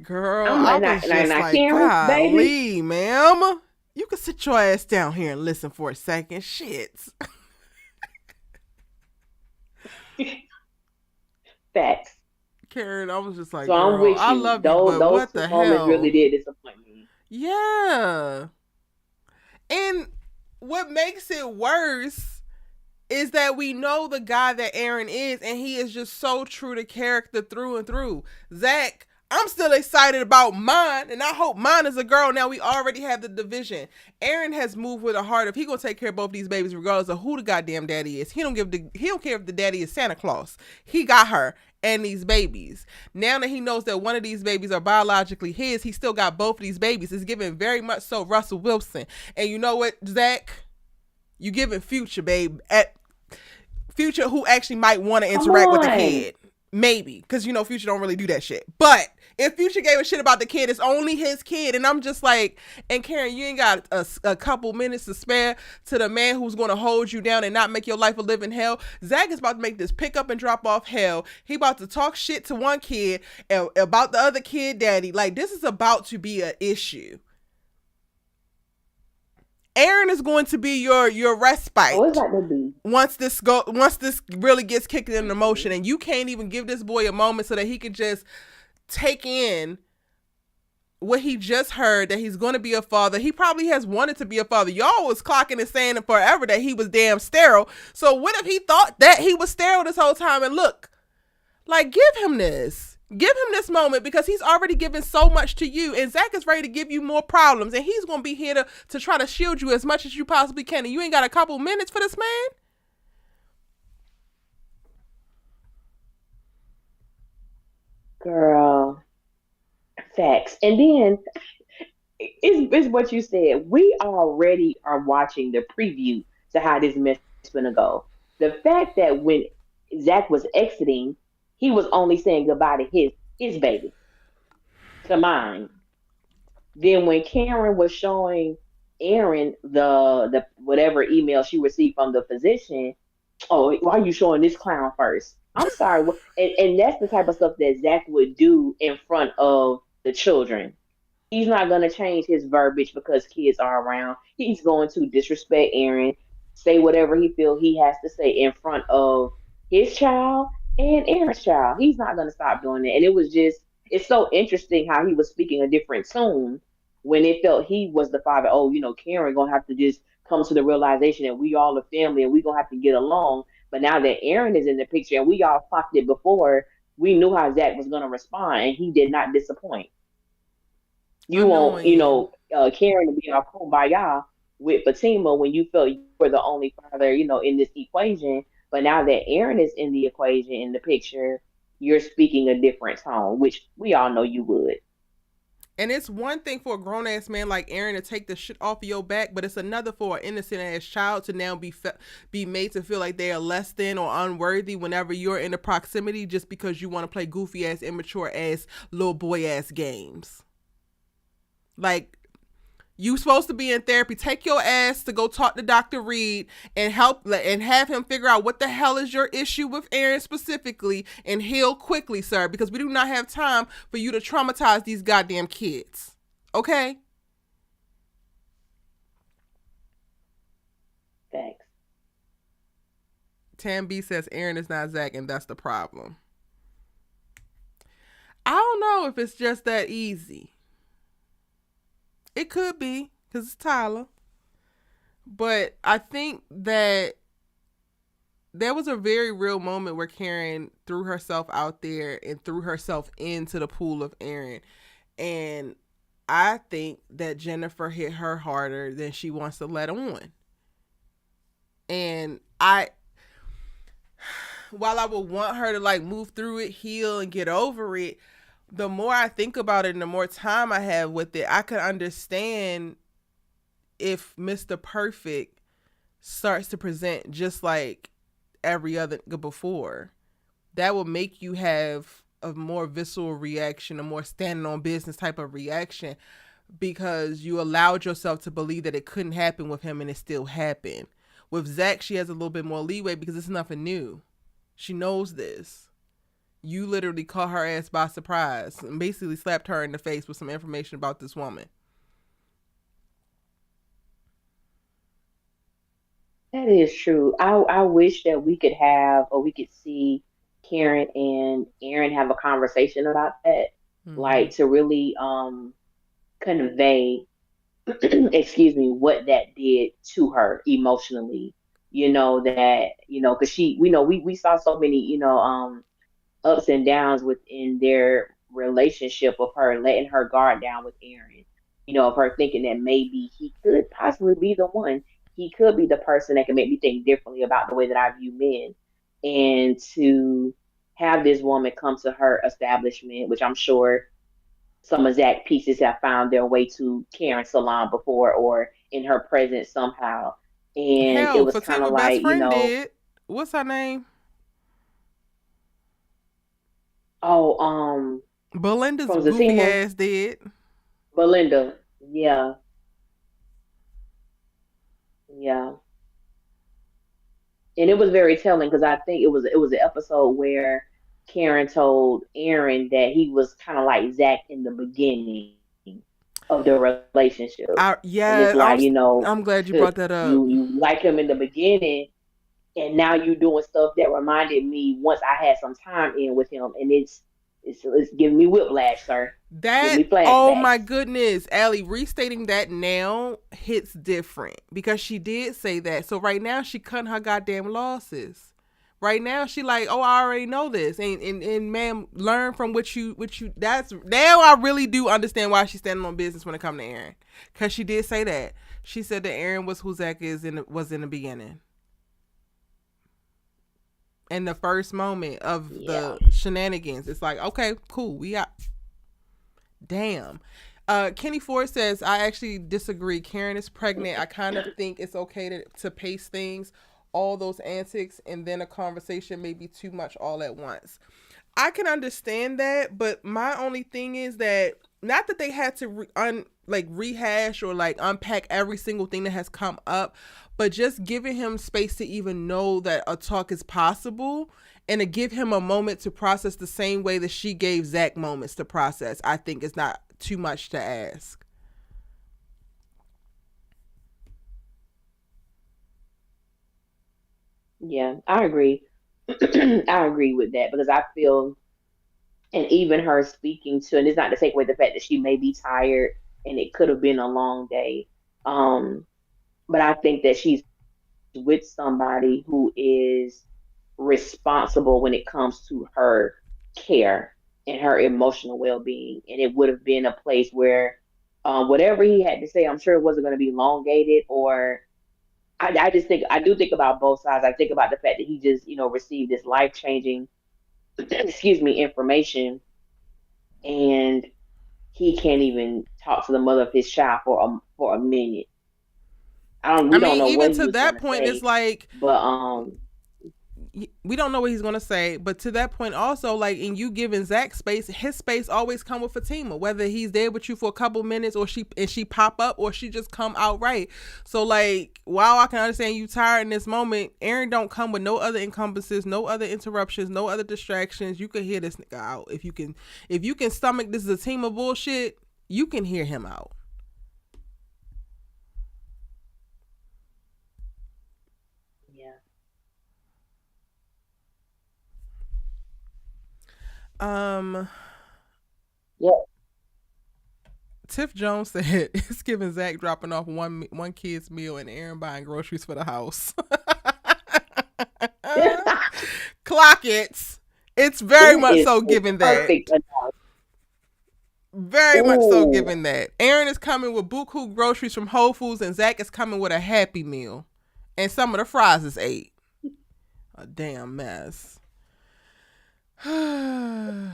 Girl, I'm I like, was just not like, Karen, baby. golly, ma'am. You can sit your ass down here and listen for a second. Shit. Facts. Karen, I was just like, So I'm girl, with I you. love you, Those but those what two the moments really hell? did disappoint me. Yeah. And what makes it worse is that we know the guy that Aaron is, and he is just so true to character through and through. Zach, I'm still excited about mine, and I hope mine is a girl. Now we already have the division. Aaron has moved with a heart of he gonna take care of both these babies regardless of who the goddamn daddy is. He don't care if the daddy is Santa Claus. He got her and these babies. Now that he knows that one of these babies are biologically his, he still got both of these babies. It's giving very much so Russell Wilson. And you know what, Zach? You giving Future, babe. At Future, who actually might want to Come interact with the on. kid. Maybe. Because, Future don't really do that shit. But if Future gave a shit about the kid, it's only his kid. And I'm just like, and Karen, you ain't got a couple minutes to spare to the man who's going to hold you down and not make your life a living hell. Zach is about to make this pick up and drop off hell. He about to talk shit to one kid and about the other kid daddy. Like, this is about to be an issue. Aaron is going to be your Oh, it's respite like to be. once this really gets kicked into motion, Mhm. and you can't even give this boy a moment so that he can just take in what he just heard, that he's going to be a father. He probably has wanted to be a father. Y'all was clocking and saying forever that he was damn sterile. So what if he thought that he was sterile this whole time? And look, like, give him this. Give him this moment, because he's already given so much to you, and Zach is ready to give you more problems, and he's gonna be here to try to shield you as much as you possibly can. And you ain't got a couple minutes for this man. Girl, facts. And then it's what you said. We already are watching the preview to how this mess is gonna go. The fact that when Zach was exiting, he was only saying goodbye to his baby, to mine. Then when Karen was showing Aaron the whatever email she received from the physician, oh, why are you showing this clown first? I'm sorry. And that's the type of stuff that Zach would do in front of the children. He's not going to change his verbiage because kids are around. He's going to disrespect Aaron, say whatever he feels he has to say in front of his child and Aaron's child. He's not going to stop doing that. And it's so interesting how he was speaking a different tone when it felt he was the father. Oh, Karen going to have to just come to the realization that we all a family and we going to have to get along. But now that Aaron is in the picture and we all clocked it before, we knew how Zach was going to respond, and he did not disappoint. You want, Annoying. Karen to be our kumbaya. with Fatima when you felt you were the only father, in this equation. But now that Aaron is in the equation, in the picture, you're speaking a different tone, which we all know you would. And it's one thing for a grown ass man like Aaron to take the shit off of your back, but it's another for an innocent ass child to now be made to feel like they are less than or unworthy whenever you're in the proximity just because you want to play goofy ass, immature ass, little boy ass games. Like, you supposed to be in therapy. Take your ass to go talk to Dr. Reed and help and have him figure out what the hell is your issue with Aaron specifically and heal quickly, sir, because we do not have time for you to traumatize these goddamn kids. Okay? Thanks. Tam B says Aaron is not Zach and that's the problem. I don't know if it's just that easy. It could be because it's Tyler. But I think that there was a very real moment where Karen threw herself out there and threw herself into the pool of Aaron. And I think that Jennifer hit her harder than she wants to let on. And while I would want her to like move through it, heal, and get over it, the more I think about it and the more time I have with it, I could understand if Mr. Perfect starts to present just like every other before. That will make you have a more visceral reaction, a more standing on business type of reaction, because you allowed yourself to believe that it couldn't happen with him and it still happened. With Zach, she has a little bit more leeway because it's nothing new. She knows this. You literally caught her ass by surprise and basically slapped her in the face with some information about this woman. That is true. I wish that we could have, or we could see Karen and Aaron have a conversation about that, Mm-hmm. like to really convey, excuse me, what that did to her emotionally. That because we saw so many ups and downs within their relationship of her letting her guard down with Aaron. Of her thinking that maybe he could possibly be the one. He could be the person that can make me think differently about the way that I view men. And to have this woman come to her establishment, which I'm sure some of Zach pieces have found their way to Karen's salon before or in her presence somehow. And it Hell, was kind of Fatima best like, friend did. What's her name? oh, Belinda's from goofy Zatima, ass did. Belinda, yeah, yeah. And it was very telling because I think it was an episode where Karen told Aaron that he was kind of like Zach in the beginning of the relationship, and it's like I'm glad you brought that up. you like him in the beginning, and now you doing stuff that reminded me once I had some time in with him, and it's giving me whiplash, sir. Give That, me oh flashbacks. my goodness, Allie, restating that now hits different because she did say that. So right now she cutting her goddamn losses. Right now she like, oh, I already know this, and ma'am, learn from what you. That's now I really do understand why she's standing on business when it comes to Aaron, because she did say that. She said that Aaron was who Zach was in the beginning. In the first moment of Yeah, the shenanigans, it's like, okay, cool, we got. Damn. Kenny Ford says, I actually disagree. Karen is pregnant. I kind of think it's okay to pace things, all those antics, and then a conversation may be too much all at once. I can understand that, but my only thing is that not that they had to rehash or like unpack every single thing that has come up, but just giving him space to even know that a talk is possible and to give him a moment to process the same way that she gave Zach moments to process, I think is not too much to ask. yeah, I agree. I agree with that because I feel, and even her speaking to, and it's not to take away the fact that she may be tired and it could have been a long day. Um, but I think that she's with somebody who is responsible when it comes to her care and her emotional well being. And it would have been a place where Whatever he had to say, I'm sure it wasn't going to be elongated or. I just think I do think about both sides. I think about the fact that he just received this life changing, excuse me, information, and he can't even talk to the mother of his child for a minute. I don't. I We don't mean, know even what he to was that gonna point, it's say, like but we don't know what he's gonna say. But to that point, also, like in you giving Zach space, his space always come with Fatima. Whether he's there with you for a couple minutes, or she pop up, or she just come outright. So like, while I can understand you tired in this moment, Aaron don't come with no other encompasses, no other interruptions, no other distractions. You can hear this nigga out if you can stomach this is a team of bullshit. You can hear him out. yeah, Um, yeah. Tiff Jones said it's giving Zach dropping off one kid's meal and Aaron buying groceries for the house. Clock it. It's very That much is so a given that. perfect analogy. Very much so Ooh, given that. Aaron is coming with buku groceries from Whole Foods and Zach is coming with a Happy Meal. And some of the fries is ate. A damn mess. that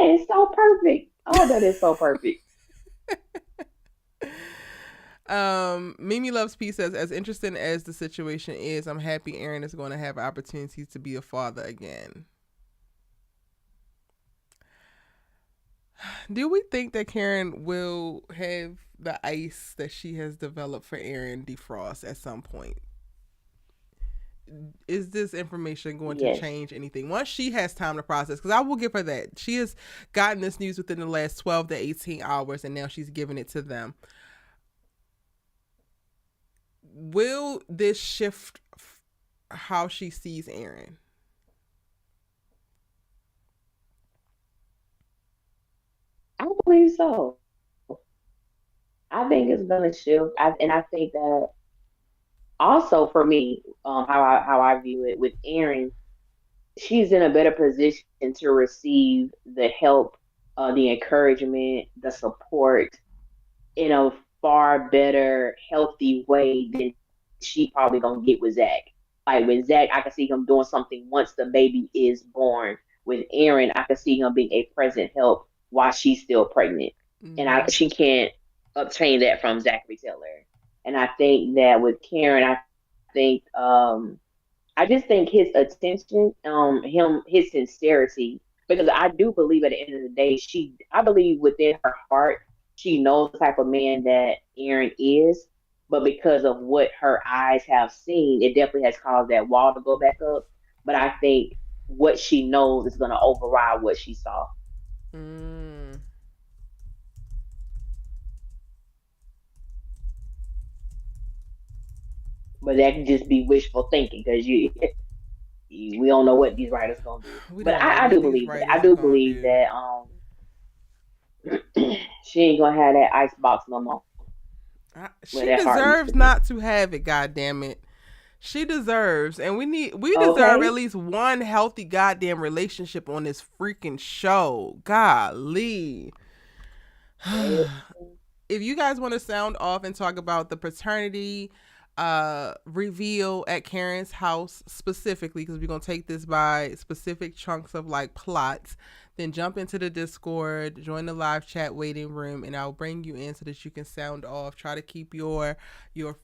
is so perfect. Oh, that is so perfect. Mimi Loves Peace says, as interesting as the situation is, I'm happy Aaron is going to have opportunities to be a father again. Do we think that Karen will have the ice that she has developed for Aaron defrost at some point? Is this information going to Yes. change anything once she has time to process? Because I will give her that. She has gotten this news within the last 12 to 18 hours and now she's giving it to them. Will this shift how she sees Aaron? I believe so. I think it's gonna shift. And I think that also for me, how I view it with Erin, she's in a better position to receive the help, the encouragement, the support in a far better, healthy way than she probably gonna get with Zach. Like with Zach, I can see him doing something once the baby is born. With Erin, I can see him being a present help while she's still pregnant, and Mm-hmm. she can't obtain that from Zachary Taylor. And I think that with Karen, think I just think his attention, his sincerity, because I do believe at the end of the day, I believe within her heart, she knows the type of man that Aaron is, but because of what her eyes have seen, it definitely has caused that wall to go back up. But I think what she knows is going to override what she saw. Mm. But that can just be wishful thinking because we don't know what these writers gonna do. We But don't know I what do these believe that. I writers are do gonna believe do. that she ain't gonna have that ice box no more with She that heart used to deserves be. not to have it. God damn it. She deserves, and we deserve at Okay. least one healthy goddamn relationship on this freaking show. Golly. That If you guys want to sound off and talk about the paternity reveal at Karen's house specifically, because we're gonna take this by specific chunks of like plots, then jump into the Discord, join the live chat waiting room, and I'll bring you in so that you can sound off. Try to keep your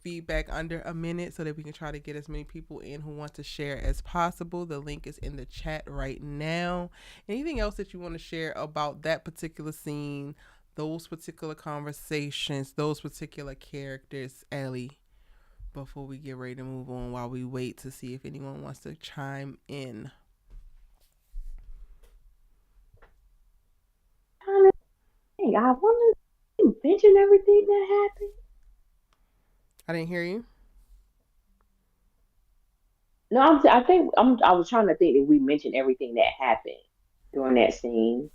feedback under a minute so that we can try to get as many people in who want to share as possible. The link is in the chat right now. Anything else that you want to share about that particular scene, those particular conversations, those particular characters, Ellie, before we get ready to move on while we wait to see if anyone wants to chime in? kind of thing. I wonder if you mention everything that happened. I didn't hear you. No, I was trying to think if we mentioned everything that happened during that scene.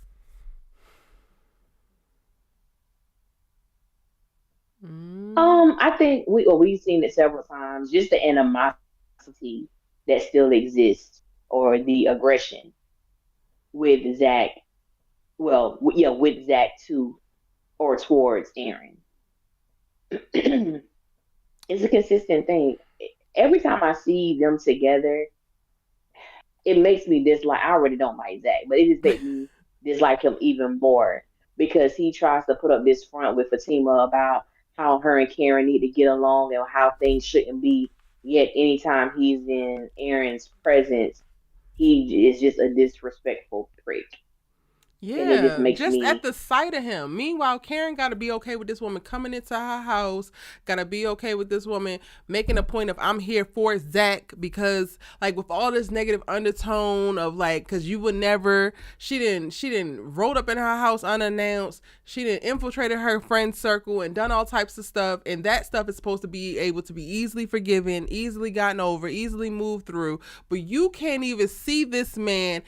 Mm. I think we've seen it several times. Just the animosity that still exists, or the aggression with Zach. Well, yeah, with Zach too, or towards Aaron. It's a consistent thing. Every time I see them together, it makes me dislike. I already don't like Zach, but it just makes me dislike him even more because he tries to put up this front with Fatima about how her and Karen need to get along and how things shouldn't be. Yet anytime he's in Aaron's presence, he is just a disrespectful prick, and it just Yeah, makes just at me. the sight of him. Meanwhile, Karen got to be okay with this woman coming into her house. Got to be okay with this woman making a point of I'm here for Zach because like with all this negative undertone of like because you would never. She didn't rolled up in her house unannounced. She didn't infiltrated her friend circle and done all types of stuff. And that stuff is supposed to be able to be easily forgiven, easily gotten over, easily moved through. But you can't even see this man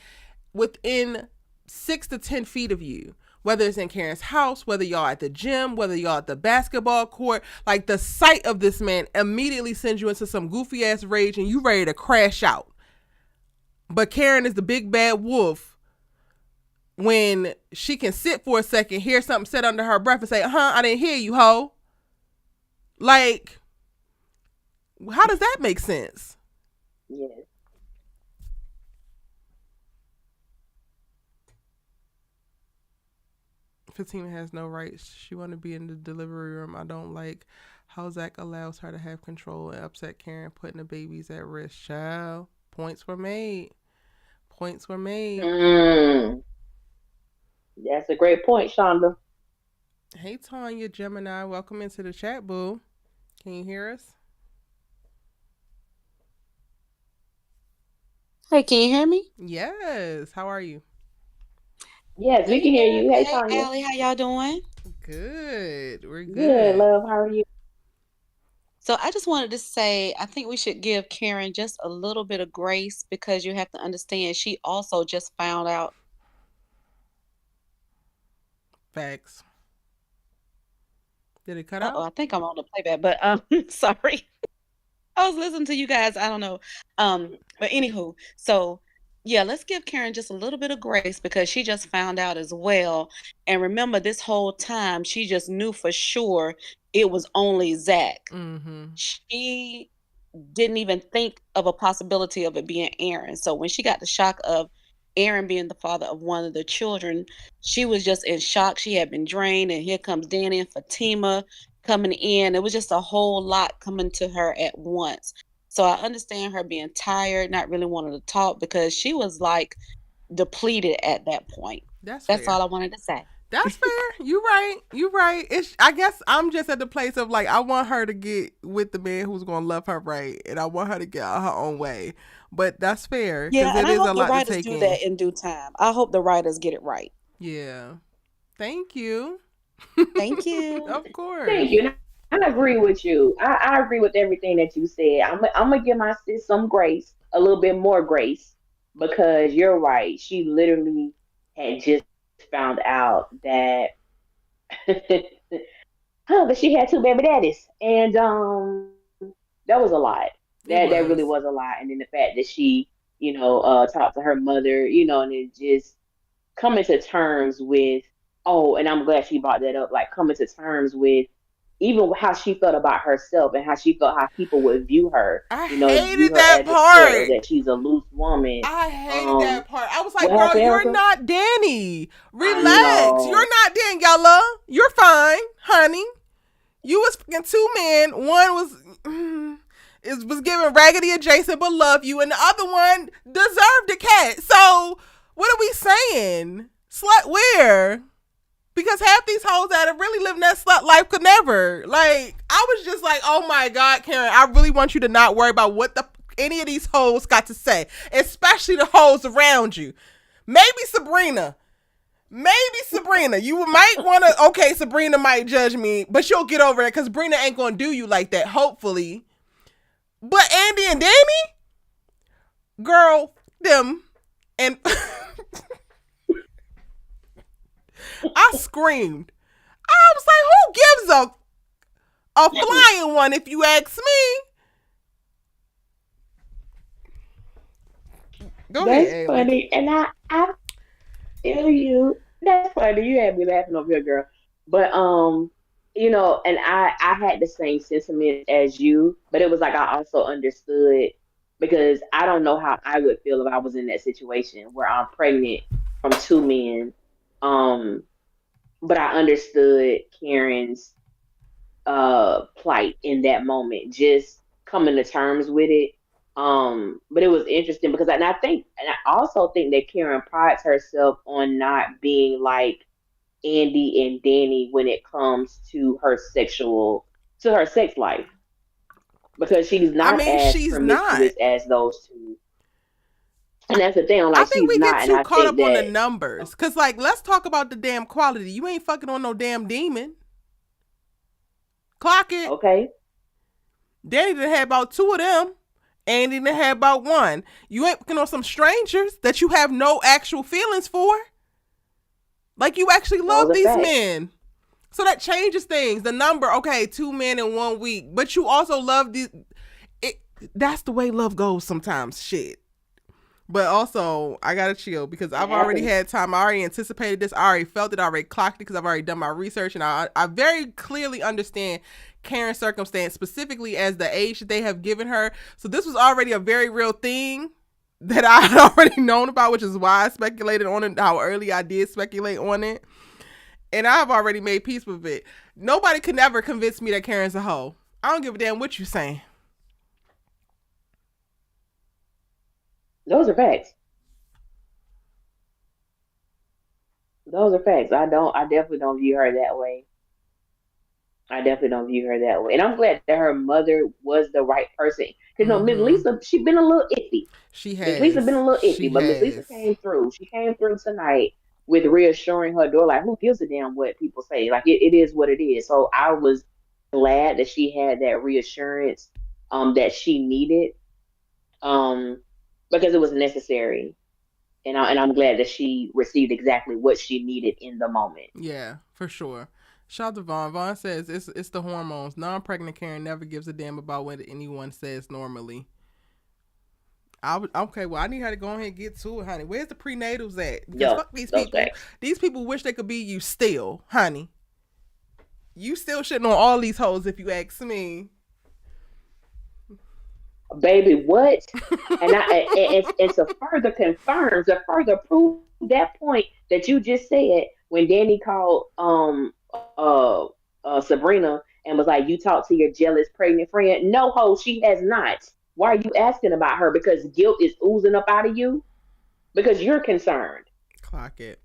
within 6 to 10 feet of you, whether it's in Karen's house, whether y'all at the gym, whether y'all at the basketball court. Like the sight of this man immediately sends you into some goofy ass rage and you ready to crash out. But Karen is the big bad wolf when she can sit for a second, hear something said under her breath and say, I didn't hear you, ho. Like, how does that make sense? Yes. Fatima has no rights. She want to be in the delivery room. I don't like how Zach allows her to have control and upset Karen, putting the babies at risk. Child, points were made. Points were made. Mm, that's a great point, Shonda. Hey, Tanya, Gemini, welcome into the chat, boo. Can you hear us? Hey, can you hear me? Yes. How are you? Yes, we Hey, can hear you. Erica. Hey, Hey, Tanya. Allie. How y'all doing? Good. We're Good, good. love. How are you? So I just wanted to say, I think we should give Karen just a little bit of grace because you have to understand she also just found out. Facts. Did it cut Uh-oh, out? I think I'm on the playback, but sorry. I was listening to you guys. I don't know. But anywho, so yeah, let's give Karen just a little bit of grace because she just found out as well. And remember, this whole time she just knew for sure it was only Zach. Mm-hmm. She didn't even think of a possibility of it being Aaron. So when she got the shock of Aaron being the father of one of the children, she was just in shock. She had been drained, and here comes Danny and Fatima coming in. It was just a whole lot coming to her at once. So I understand her being tired, not really wanting to talk because she was like depleted at that point. That's That's fair. all I wanted to say. That's fair. You right. You right. It's. I guess I'm just at the place of like I want her to get with the man who's gonna love her right, and I want her to get out her own way. But that's fair Yeah, because and it I is hope a the lot to writers take do in. that in due time. I hope the writers get it right. Yeah. Thank you. Thank you. Of course. Thank you. And I agree with you. I agree with everything that you said. I'm gonna give my sis some grace, a little bit more grace, because you're right. She literally had just found out that huh, that she had two baby daddies, and that was a lot. That It really was a was. lot. And then the fact that she, talked to her mother, and it just coming to terms with. Oh, and I'm glad she brought that up. Like coming to terms with even how she felt about herself and how she felt how people would view her. I View hated her that as a slut or part. that she's a loose woman. I hated that part. I was like, What girl, happened, you're Erica? not Danny. I Relax. You're know. not Daniela. You're fine, honey. You was fucking two men. One was was giving raggedy adjacent but love you, and the other one deserved a cat. So what are we saying? Slut where? Because half these hoes that are really living that slut life could never. Like, I was just like, oh my God, Karen, I really want you to not worry about what the any of these hoes got to say, especially the hoes around you. Maybe Sabrina. Maybe Sabrina. You might want to, okay, Sabrina might judge me, but she'll get over it because Sabrina ain't going to do you like that, hopefully. But Andy and Danny, girl, them, and I screamed. I was like, who gives a flying one if you ask me? Go That's ahead, Ailey. funny. And I feel you. That's funny. You had me laughing over here, girl. But and I had the same sentiments as you, but it was like I also understood because I don't know how I would feel if I was in that situation where I'm pregnant from two men. Um, but I understood Karen's plight in that moment, just coming to terms with it. But it was interesting because and I also think that Karen prides herself on not being like Andy and Danny when it comes to her sex life, because she's I not mean, as she's not. promiscuous as those two. And that's the thing. I'm I like, think she's we get not, and too I caught think up on the that numbers. Cause like, let's talk about the damn quality. You ain't fucking on no damn demon. Clock it. okay, Danny done had about two of them. Andy done had about one. You ain't fucking on some strangers that you have no actual feelings for. Like you actually those love are these facts. men. So that changes things. The number, okay, 2 men in 1 week. But you also love these. It, that's the way love goes sometimes. Shit. But also, I gotta chill because It I've already happens. had time. I already anticipated this. I already felt it. I already clocked it because I've already done my research, and I very clearly understand Karen's circumstance, specifically as the age that they have given her. So this was already a very real thing that I had already known about, which is why I speculated on it. How early I did speculate on it, and I've already made peace with it. Nobody could never convince me that Karen's a hoe. I don't give a damn what you saying. Those are facts. Those are facts. I definitely don't view her that way. I definitely don't view her that way. And I'm glad that her mother was the right person. Because no, Miss Mm-hmm. Lisa, she been a little iffy. She Miss Lisa been has. a little She iffy, but Miss Lisa has. came through. She came through tonight with reassuring her daughter, like, who gives a damn what people say? Like, it is what it is. So I was glad that she had that reassurance that she needed um, because it was necessary. And I'm glad that she received exactly what she needed in the moment. Yeah, for sure. Shout out to Vaughn. Vaughn says it's the hormones. Non-pregnant Karen never gives a damn about what anyone says normally. Okay, well, I need her to go ahead and get to it, honey. Where's the prenatals at? Because Yeah, fuck these those people. facts. These people wish they could be you still, honey. You still shitting on all these hoes if you ask me. Baby, what? And to further confirm, to further prove that point that you just said, when Danny called Sabrina and was like, "You talk to your jealous pregnant friend." No, ho, she has not. Why are you asking about her? Because guilt is oozing up out of you. Because you're concerned. Clock it.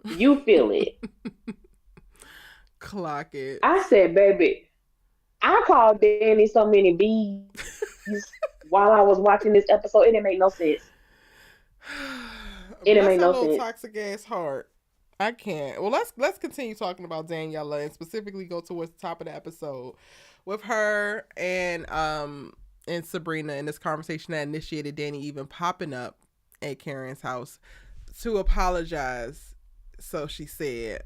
You feel it. Clock it. I said, baby, I called Danny so many bees while I was watching this episode. It didn't make no sense. It didn't Bless make her no little sense. toxic ass heart. I can't. Well, let's continue talking about Daniela and specifically go towards the top of the episode with her and Sabrina in this conversation that initiated Danny even popping up at Karen's house to apologize. So she said,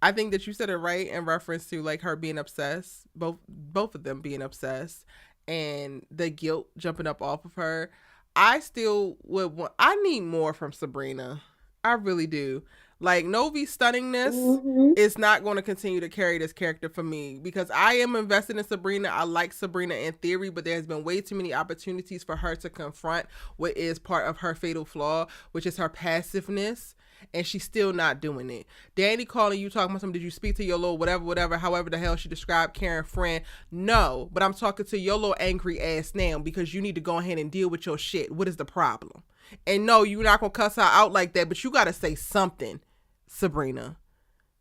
I think that you said it right in reference to like her being obsessed, both of them being obsessed, and the guilt jumping up off of her. I still would want. I need more from Sabrina. I really do. Like Novi's stunningness Hmm. is not going to continue to carry this character for me because I am invested in Sabrina. I like Sabrina in theory, but there has been way too many opportunities for her to confront what is part of her fatal flaw, which is her passiveness, and she's still not doing it. Danny calling you talking about something. Did you speak to your little whatever, however the hell she described Karen friend? No, but I'm talking to your little angry ass now because you need to go ahead and deal with your shit. What is the problem? And no, you're not gonna cuss her out like that, but you gotta say something, Sabrina.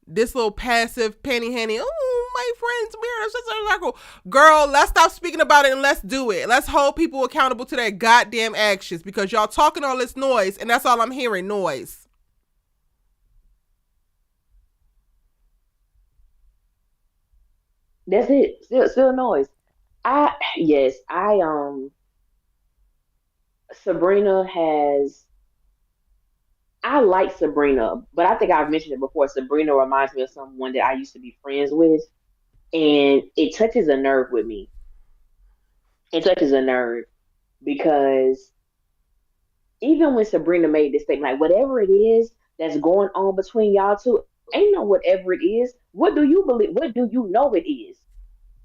This little passive penny henny, oh, my friends, we're in a circle. Girl, let's stop speaking about it and let's do it. Let's hold people accountable to their goddamn actions because y'all talking all this noise and that's all I'm hearing, noise. That's it. Still noise. I Sabrina has. I like Sabrina, but I think I've mentioned it before. Sabrina reminds me of someone that I used to be friends with, and it touches a nerve with me. It touches a nerve because even when Sabrina made this statement, like whatever it is that's going on between y'all two. Ain't no whatever it is. What do you believe? What do you know it is?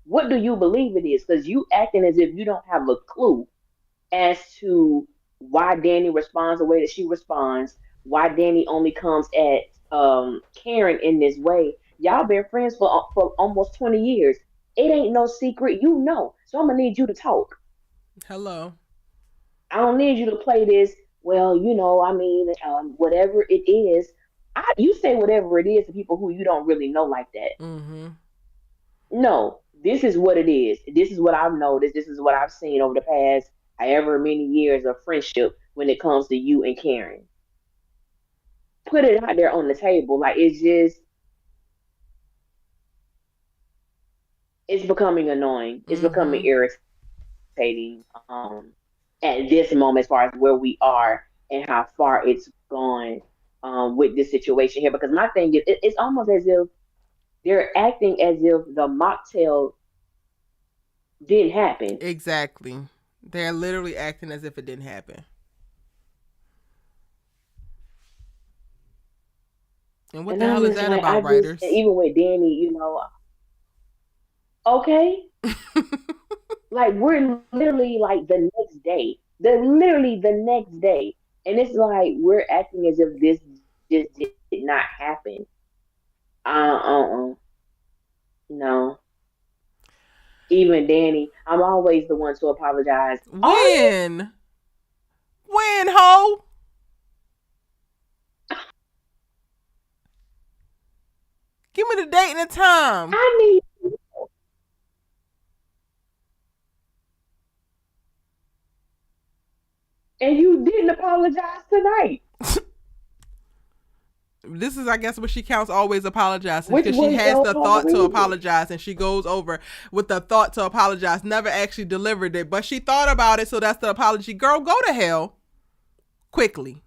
What do you believe it is? Because you acting as if you don't have a clue as to why Danny responds the way that she responds, why Danny only comes at Karen in this way. Y'all been friends for almost 20 years. It ain't no secret, you know. So I'm gonna need you to talk. Hello. I don't need you to play this. Well, I mean, whatever it is. You say whatever it is to people who you don't really know like that. Mm-hmm. No, this is what it is. This is what I've noticed. This is what I've seen over the past however many years of friendship when it comes to you and Karen. Put it out there on the table. Like it's becoming annoying. It's becoming Mm-hmm. irritating. At this moment, as far as where we are and how far it's gone with this situation here. Because my thing is, it's almost as if they're acting as if the mocktail didn't happen. Exactly. They're literally acting as if it didn't happen. And what And the I'm hell is just that like, about, and writers? even with Danny, okay, like we're literally like the next day, literally the next day, and it's like we're acting as if this just did not happen. No. Even Danny, I'm always the one to apologize. Are you? When? When, ho? Give me the date and the time. I need, and you didn't apologize tonight, This is, I guess, what she counts always apologizing which because she was has your the whole thought to reason. apologize and she goes over with the thought to apologize, never actually delivered it, but she thought about it, so that's the apology. Girl, go to hell quickly.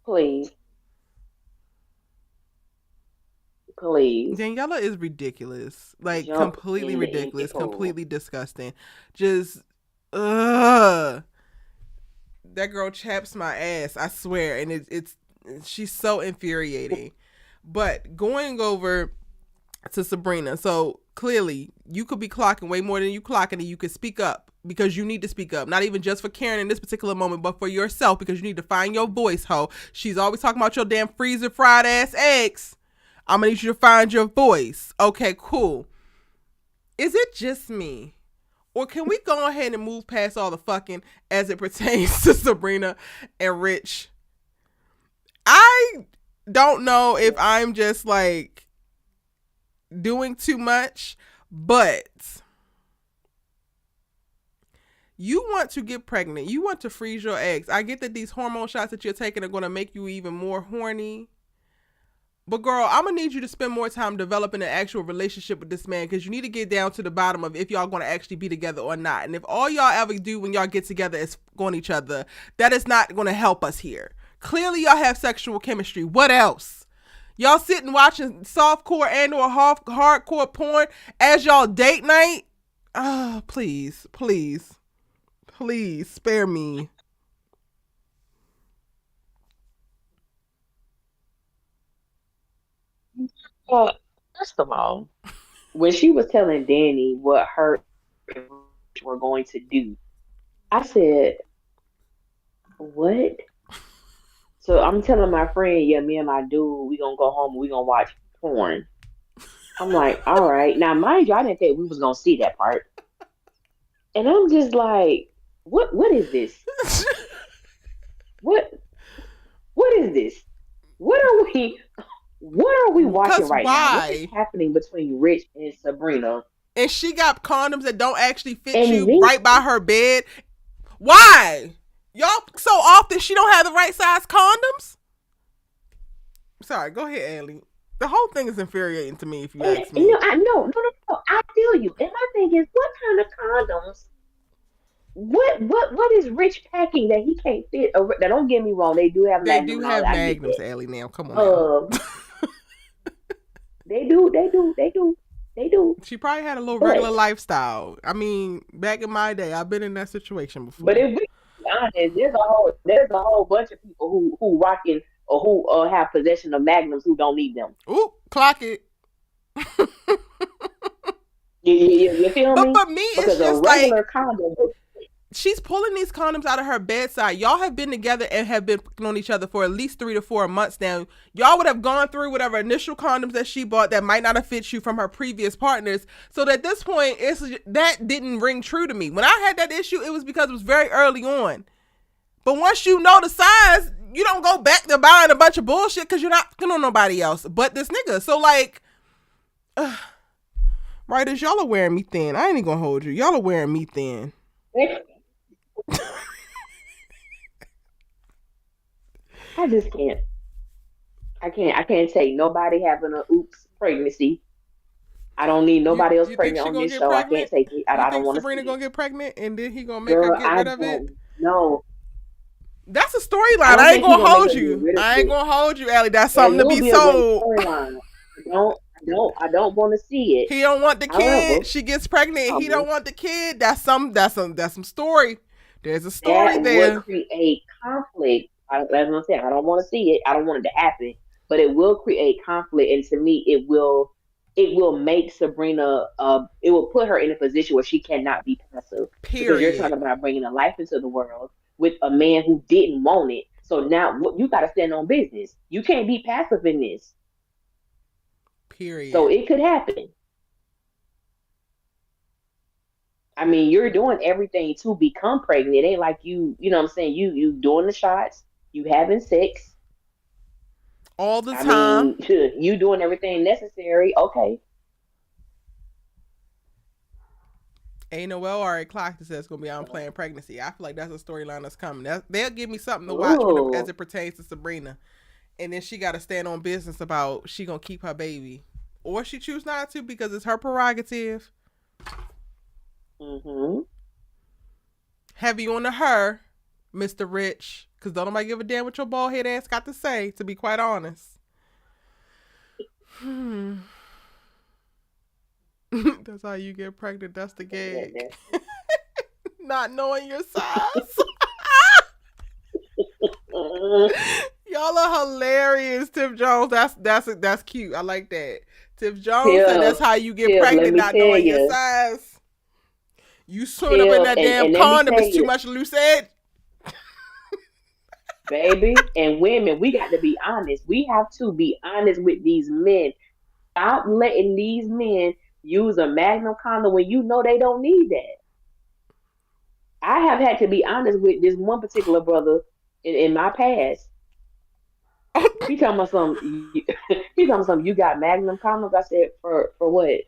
Please, please Daniela is ridiculous, like jump completely in the empty ridiculous, pool. completely disgusting. Just, ugh. That girl chaps my ass, I swear, and it's she's so infuriating. But going over to Sabrina. So clearly, you could be clocking way more than you clocking, and you could speak up because you need to speak up. Not even just for Karen in this particular moment, but for yourself because you need to find your voice, ho. She's always talking about your damn freezer fried ass eggs. I'm gonna need you to find your voice. Okay, cool. Is it just me? Or can we go ahead and move past all the fucking as it pertains to Sabrina and Rich? I don't know if I'm just like doing too much, but you want to get pregnant. You want to freeze your eggs. I get that these hormone shots that you're taking are going to make you even more horny. But girl, I'm going to need you to spend more time developing an actual relationship with this man because you need to get down to the bottom of if y'all going to actually be together or not. And if all y'all ever do when y'all get together is go on each other, that is not going to help us here. Clearly y'all have sexual chemistry. What else? Y'all sitting watching softcore and or hardcore porn as y'all date night? Ah, please, please, please spare me. Well, first of all, when she was telling Danny what her and Rich were going to do, I said, "What?" So I'm telling my friend, "Yeah, me and my dude, we gonna go home and we gonna watch porn." I'm like, "All right." Now, mind you, I didn't think we was gonna see that part, and I'm just like, "What? What is this? What? What is this? What are we? What are we watching Cause right now? What is why? happening between Rich and Sabrina?" And she got condoms that don't actually fit And you then right by her bed. Why? Y'all so often she don't have the right size condoms? Sorry, go ahead, Allie. The whole thing is infuriating to me if you And ask me. I no. I feel you. And my thing is, what kind of condoms? What is Rich packing that he can't fit? Now, don't get me wrong. They do have They Magnum do and all have that. I get magnums, that. Allie, now. Come on now. Uh, they do. They do. They do. They do. She probably had a little regular But lifestyle. I mean, back in my day, I've been in that situation but before. if we be honest, there's a whole bunch of people who rocking or who have possession of magnums who don't need them. Ooh, clock it. You feel But me? for me, it's Because a just like regular condom, she's pulling these condoms out of her bedside. Y'all have been together and have been on each other for at least 3 to 4 months now. Y'all would have gone through whatever initial condoms that she bought that might not have fit you from her previous partners. So that at this point, that didn't ring true to me. When I had that issue, it was because it was very early on. But once you know the size, you don't go back to buying a bunch of bullshit because you're not fucking on nobody else but this nigga. So like, writers, y'all are wearing me thin. I ain't even gonna hold you. Y'all are wearing me thin. I just can't. I can't take nobody having a oops pregnancy. I don't need nobody else You think pregnant she on gonna this get show. I can't pregnant? take it. You I don't think want to Sabrina see gonna it. get pregnant and then he gonna make her Girl, get I rid of it? don't know. That's a I storyline. don't I ain't think he's gonna gonna make hold her get you. rid of I ain't it. gonna hold you, Allie. That's That something to will be be a great sold. storyline. I don't want to see it. He don't want the However, kid. She gets pregnant. He don't want the kid. That's some story. There's a story that would there. create conflict. As I'm saying, I don't want to see it. I don't want it to happen, but it will create conflict, and to me, it will make Sabrina. It will put her in a position where she cannot be passive because you're Period. talking about bringing a life into the world with a man who didn't want it. So now you got to stand on business. You can't be passive in this. So Period. it could happen. I mean, you're doing everything to become pregnant. It ain't like you know what I'm saying? You doing the shots, you having sex. All the I time. mean, you doing everything necessary. Okay. A Noel already clocked it says it's gonna be on playing pregnancy. I feel like that's a storyline that's coming. They'll give me something to watch as Ooh. it pertains to Sabrina. And then she gotta stand on business about she gonna keep her baby. Or she choose not to because it's her prerogative. Mm-hmm. Heavy on to her, Mr. Rich. Because don't nobody give a damn what your bald head ass got to say, to be quite honest. That's how you get pregnant. That's the gag. Not knowing your size. Y'all are hilarious, Tiff Jones. That's cute. I like that. Tiff Jones said that's how you get Let pregnant, me not tell knowing your you, size. You swimming up in Tiff, that damn and let me condom. tell It's too you, much loose edge. baby, and women, we got to be honest. We have to be honest with these men. Stop letting these men use a magnum condom when you know they don't need that. I have had to be honest with this one particular brother in my past. He talking about some. He talking about some. You got magnum condoms? I said for what?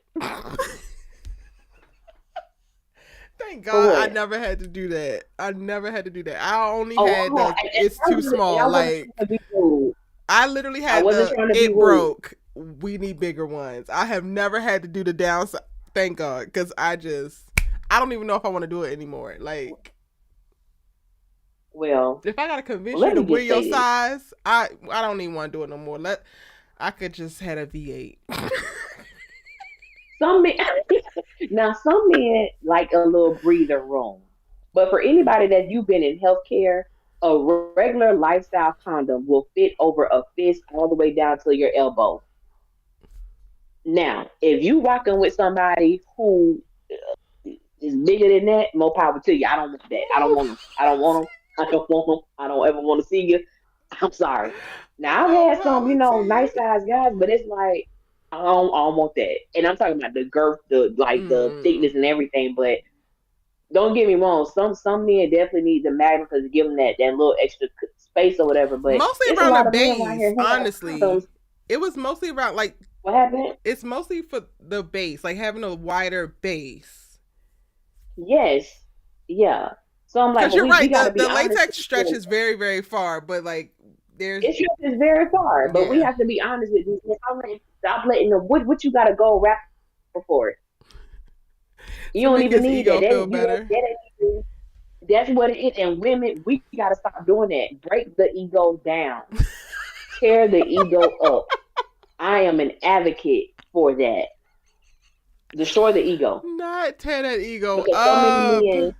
Thank For God I what? never had to do that. I never had to do that. I only Oh, had the it's too and small. I wasn't Like trying to be rude. I literally I had wasn't the trying to be it rude. broke. We need bigger ones. I have never had to do the downside. Thank God, because I don't even know if I want to do it anymore. Like Well, if I gotta convince you let to me wear just your say this. size, I don't even want to do it no more. I could just had a V8. Some men, now some men like a little breather room, but for anybody that you've been in healthcare, a regular lifestyle condom will fit over a fist all the way down to your elbow. Now, if you rocking with somebody who is bigger than that, more power to you. I don't want that. I don't want them. I don't want them. I don't want them. I don't ever want to see you. I'm sorry. Now I've More had some, power to nice you. sized guys, but it's like I don't want that. And I'm talking about the girth, the Mm. thickness and everything. But don't get me wrong. Some men definitely need the magnum because it give them that little extra space or whatever. But Mostly it's a around the lot of men out base, here who have condoms. honestly. It was mostly around like What happened? it's mostly for the base, like having a wider base. Yes, yeah. So I'm like, Because but you're we right, got to the be honest. latex stretches very, very far, but like there's It stretches very far, but we yeah. have to be honest with you. Stop letting them. What you got to go rap for? You To don't make even his need that. ego feel That, better. that ain't even, that's what it is. And women, we got to stop doing that. Break the ego down. Tear the ego up. I am an advocate for that. Destroy the ego Not tear that ego because so many up. men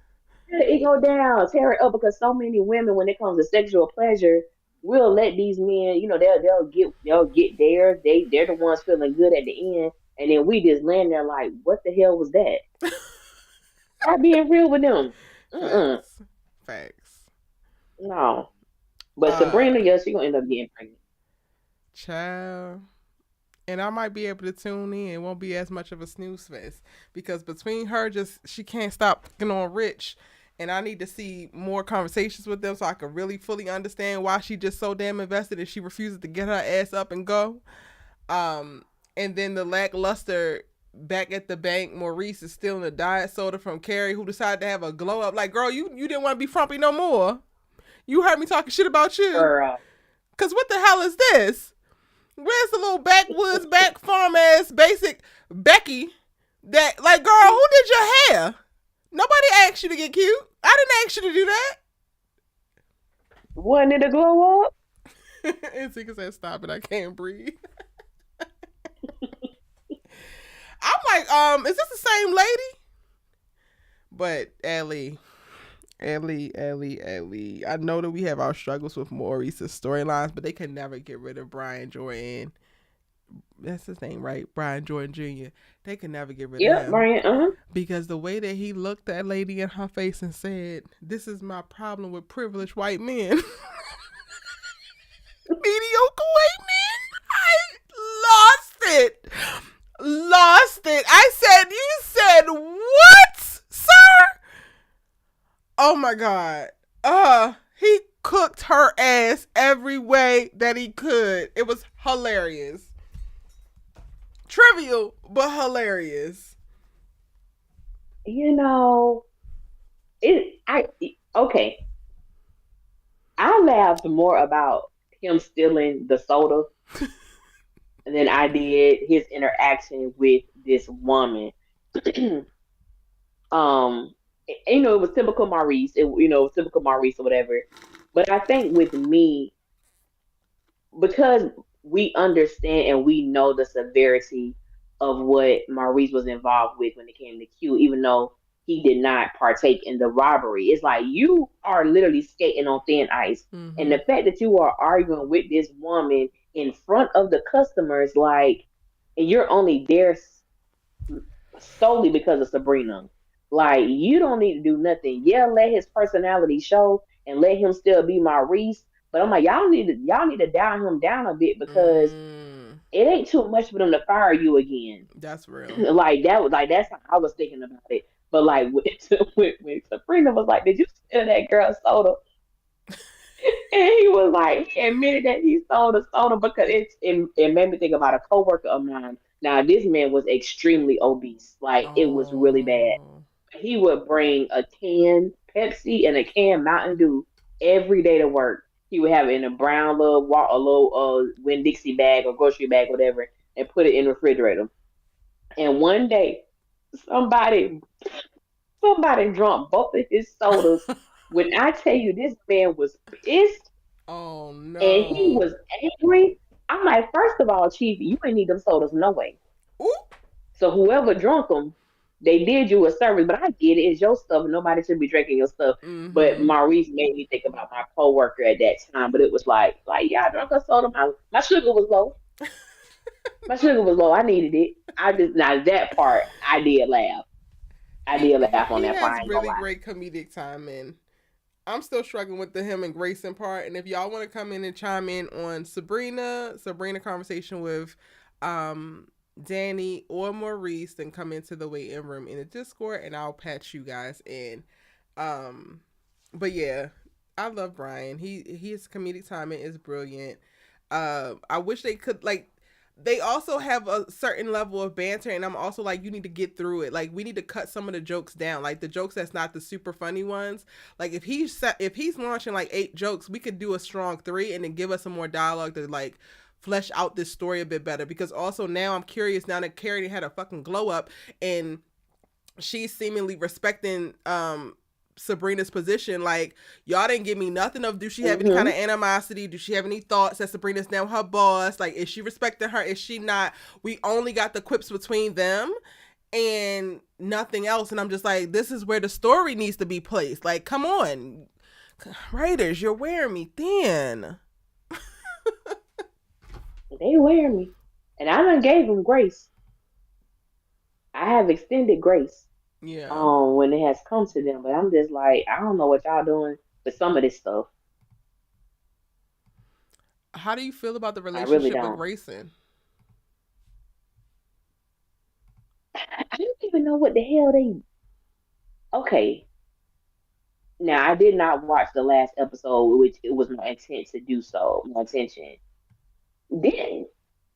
tear the ego down, tear it up because so many women, when it comes to sexual pleasure, we'll let these men, they'll get theirs. They're the ones feeling good at the end, and then we just land there like, what the hell was that? Start being real with them. Mm-mm. Facts. Facts. No. But Uh, Sabrina, yeah, she gonna end up getting pregnant. Child. And I might be able to tune in. It won't be as much of a snooze fest because between her, just she can't stop fucking on Rich, and I need to see more conversations with them so I can really fully understand why she just so damn invested and she refuses to get her ass up and go. Um, and then the lackluster back at the bank, Maurice is stealing a diet soda from Carrie, who decided to have a glow up. Like, girl, you didn't want to be frumpy no more. You heard me talking shit about you. Girl. Cause what the hell is this? Where's the little backwoods, back farm ass basic Becky that, like, girl, who did your hair? Nobody asked you to get cute. I didn't ask you to do that. Wasn't it a glow up? And Zika said, stop it, I can't breathe. I'm like, is this the same lady? But Ellie. I know that we have our struggles with Maurice's storylines, but they can never get rid of Brian Jordan. That's his name, right? Brian Jordan Jr. They can never get rid of Yep, him. Brian. Because the way that he looked that lady in her face and said, "This is my problem with privileged white men." Mediocre white men. I lost it. I said, you said what, sir? Oh my God. He cooked her ass every way that he could. It was hilarious. Trivial, but hilarious. You know, okay. I laughed more about him stealing the soda than I did his interaction with this woman. um, it was typical Maurice. It was typical Maurice or whatever. But I think with me, because we understand and we know the severity of what Maurice was involved with when it came to Q, even though he did not partake in the robbery. It's like you are literally skating on thin ice. And Mm-hmm. the fact that you are arguing with this woman in front of the customers, like, and you're only there solely because of Sabrina. Like, you don't need to do nothing. Yeah, let his personality show and let him still be Maurice. But I'm like, y'all need to dial him down a bit because Mm, it ain't too much for them to fire you again. that's real. Like that's how I was thinking about it. But like when Sabrina was like, "Did you steal that girl soda?" And he was like, he admitted that he stole the soda because it made me think about a coworker of mine. Now this man was extremely obese, like it was really bad. Oh. He would bring a can Pepsi and a can Mountain Dew every day to work. He would have it in a brown a little Winn Dixie bag or grocery bag, whatever, and put it in the refrigerator. And one day, somebody somebody drunk both of his sodas. When I tell you this man was pissed Oh and he no. was angry, I'm like, first of all, Chief, you ain't need them sodas no way. Ooh. So whoever drunk them, they did you a service. But I get it, it's your stuff. Nobody should be drinking your stuff. But Mm-hmm. Maurice made me think about my coworker at that time. But it was like yeah, I drank a soda. My sugar was low. My sugar was low. I needed it. I just now that part I did laugh. I he did laugh on he that part. I has ain't gonna really lie. great comedic timing. I'm still struggling with the him and Grayson part. And if y'all want to come in and chime in on Sabrina conversation with um Danny or Maurice, then come into the waiting room in the Discord and I'll patch you guys in. Um but yeah, I love Brian. His comedic timing is brilliant. I wish they could like they also have a certain level of banter and I'm also like you need to get through it. Like we need to cut some of the jokes down. Like the jokes that's not the super funny ones. Like if he's launching like 8 jokes, we could do a strong 3 and then give us some more dialogue to like flesh out this story a bit better because also now I'm curious now that Carrie had a fucking glow up and she's seemingly respecting Sabrina's position. Like, y'all didn't give me nothing of do she have any kind Hmm. of animosity? Do she have any thoughts that Sabrina's now her boss? Like, is she respecting her? Is she not? We only got the quips between them and nothing else. And I'm just like, this is where the story needs to be placed. Like, come on. Writers, you're wearing me thin. They wear me, and I done gave them grace. I have extended grace Yeah. when it has come to them, but I'm just like, I don't know what y'all doing with some of this stuff. How do you feel about the I really relationship with don't. Grayson? I don't even know what the hell they. Okay, now I did not watch the last episode, which it was my intent to do so. My intention. Did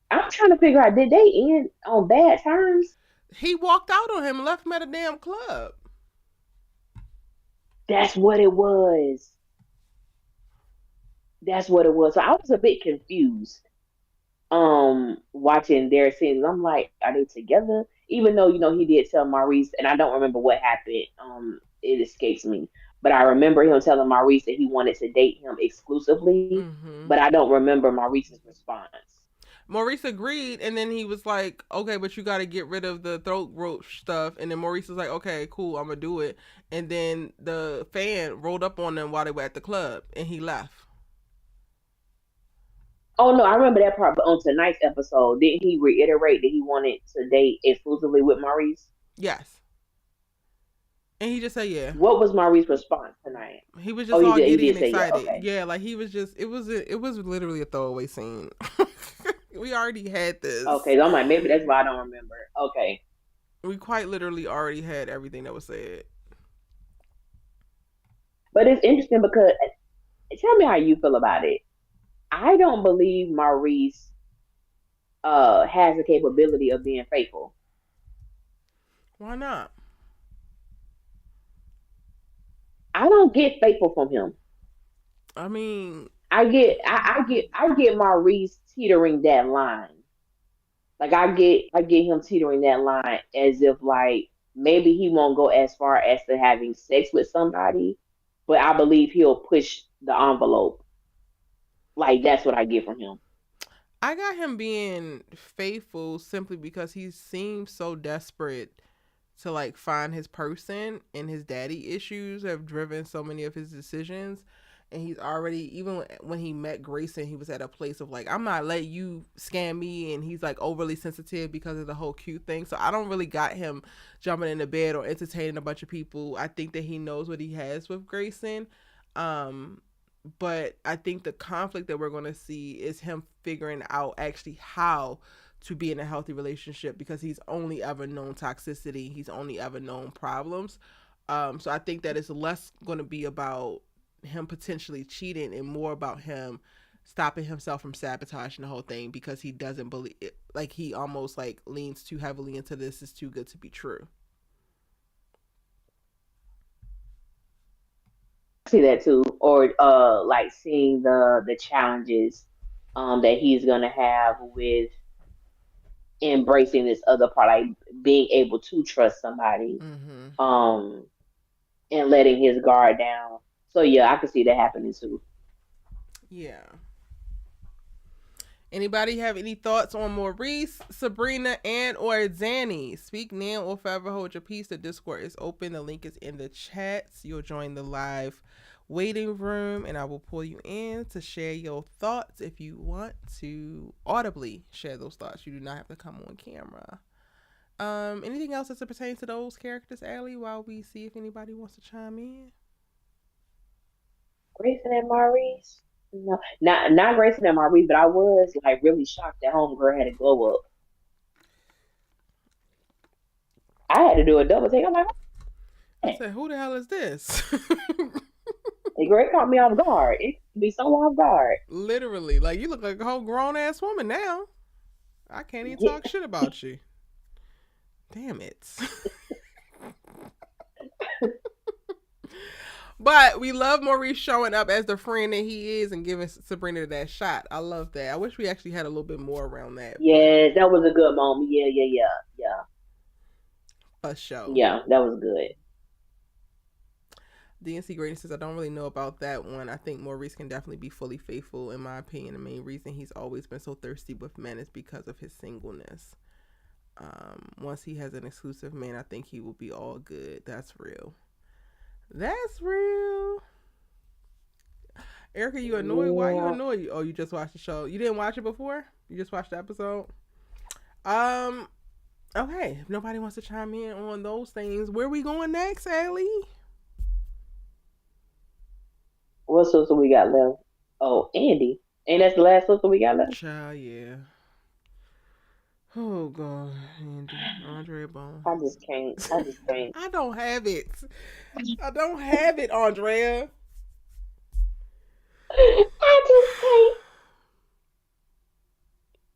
I'm trying to figure out, did they end on bad terms? He walked out on him and left him at a damn club. That's what it was. That's what it was. So I was a bit confused watching their scenes. I'm like, are they together? Even though, he did tell Maurice, and I don't remember what happened. It escapes me. But I remember him telling Maurice that he wanted to date him exclusively, but Mm-hmm. I don't remember Maurice's response. Maurice agreed, and then he was like, "Okay, but you got to get rid of the throat rope stuff." And then Maurice was like, "Okay, cool, I'm gonna do it." And then the fan rolled up on them while they were at the club, and he left. Oh no, I remember that part. But on tonight's episode, didn't he reiterate that he wanted to date exclusively with Maurice? Yes, and he just said, "Yeah." What was Maurice's response tonight? He was Oh, just all he giddy did and say yeah. excited. Okay, Yeah, like he was just. It was literally a throwaway scene. We already had this. okay. So I'm like, maybe that's why I don't remember. Okay, We quite literally already had everything that was said. but it's interesting because tell me how you feel about it. I don't believe Maurice has the capability of being faithful. Why not? I don't get faithful from him. I mean, I get Maurice teetering that line. Like I get him teetering that line as if like maybe he won't go as far as to having sex with somebody, but I believe he'll push the envelope. Like that's what I get from him. I got him being faithful simply because he seems so desperate to like find his person, and his daddy issues have driven so many of his decisions. And he's already, even when he met Grayson, he was at a place of like, I'm not letting you scam me. And he's like overly sensitive because of the whole cute thing. So I don't really got him jumping into bed or entertaining a bunch of people. I think that he knows what he has with Grayson. Um, but I think the conflict that we're going to see is him figuring out actually how to be in a healthy relationship, because he's only ever known toxicity. He's only ever known problems. So I think that it's less going to be about him potentially cheating and more about him stopping himself from sabotaging the whole thing, because he doesn't believe it, like he almost like leans too heavily into this is too good to be true. See that too, or like seeing the challenges that he's gonna have with embracing this other part, like being able to trust somebody, Mm-hmm. um, and letting his guard down. So yeah, I could see that happening too. Yeah. Anybody have any thoughts on Maurice, Sabrina, and or Zanny? Speak now or forever hold your peace. The Discord is open. The link is in the chat. You'll join the live waiting room, and I will pull you in to share your thoughts if you want to audibly share those thoughts. You do not have to come on camera. Anything else as it pertains to those characters, Allie, while we see if anybody wants to chime in? Grayson and Maurice. No, not Grayson and Maurice, but I was like really shocked that Homegirl had a glow up. I had to do a double take. I'm like, I man, said, who the hell is this? the Greg caught me off guard. It could be so off guard. Literally, like you look like a whole grown ass woman now. I can't even Yeah. talk shit about you. Damn it. But we love Maurice showing up as the friend that he is and giving Sabrina that shot. I love that. I wish we actually had a little bit more around that, but Yes, that was a good moment. Yeah, a show. yeah. That was good. DNC Grady says, I don't really know about that one. I think Maurice can definitely be fully faithful. In my opinion, the main reason he's always been so thirsty with men is because of his singleness. Once he has an exclusive man, I think he will be all good. That's real. That's real. Erica, you annoyed? Why you Yeah. annoyed? Oh, you just watched the show. You didn't watch it before? You just watched the episode? Um, okay. If nobody wants to chime in on those things, where we going next, Allie? What sister we got left? Oh, Andy. Ain't that the last sister we got left? Child, yeah. Oh God, Andy, Andre Bone. I just can't. I just can't. I don't have it. I don't have it, Andrea. I just can't.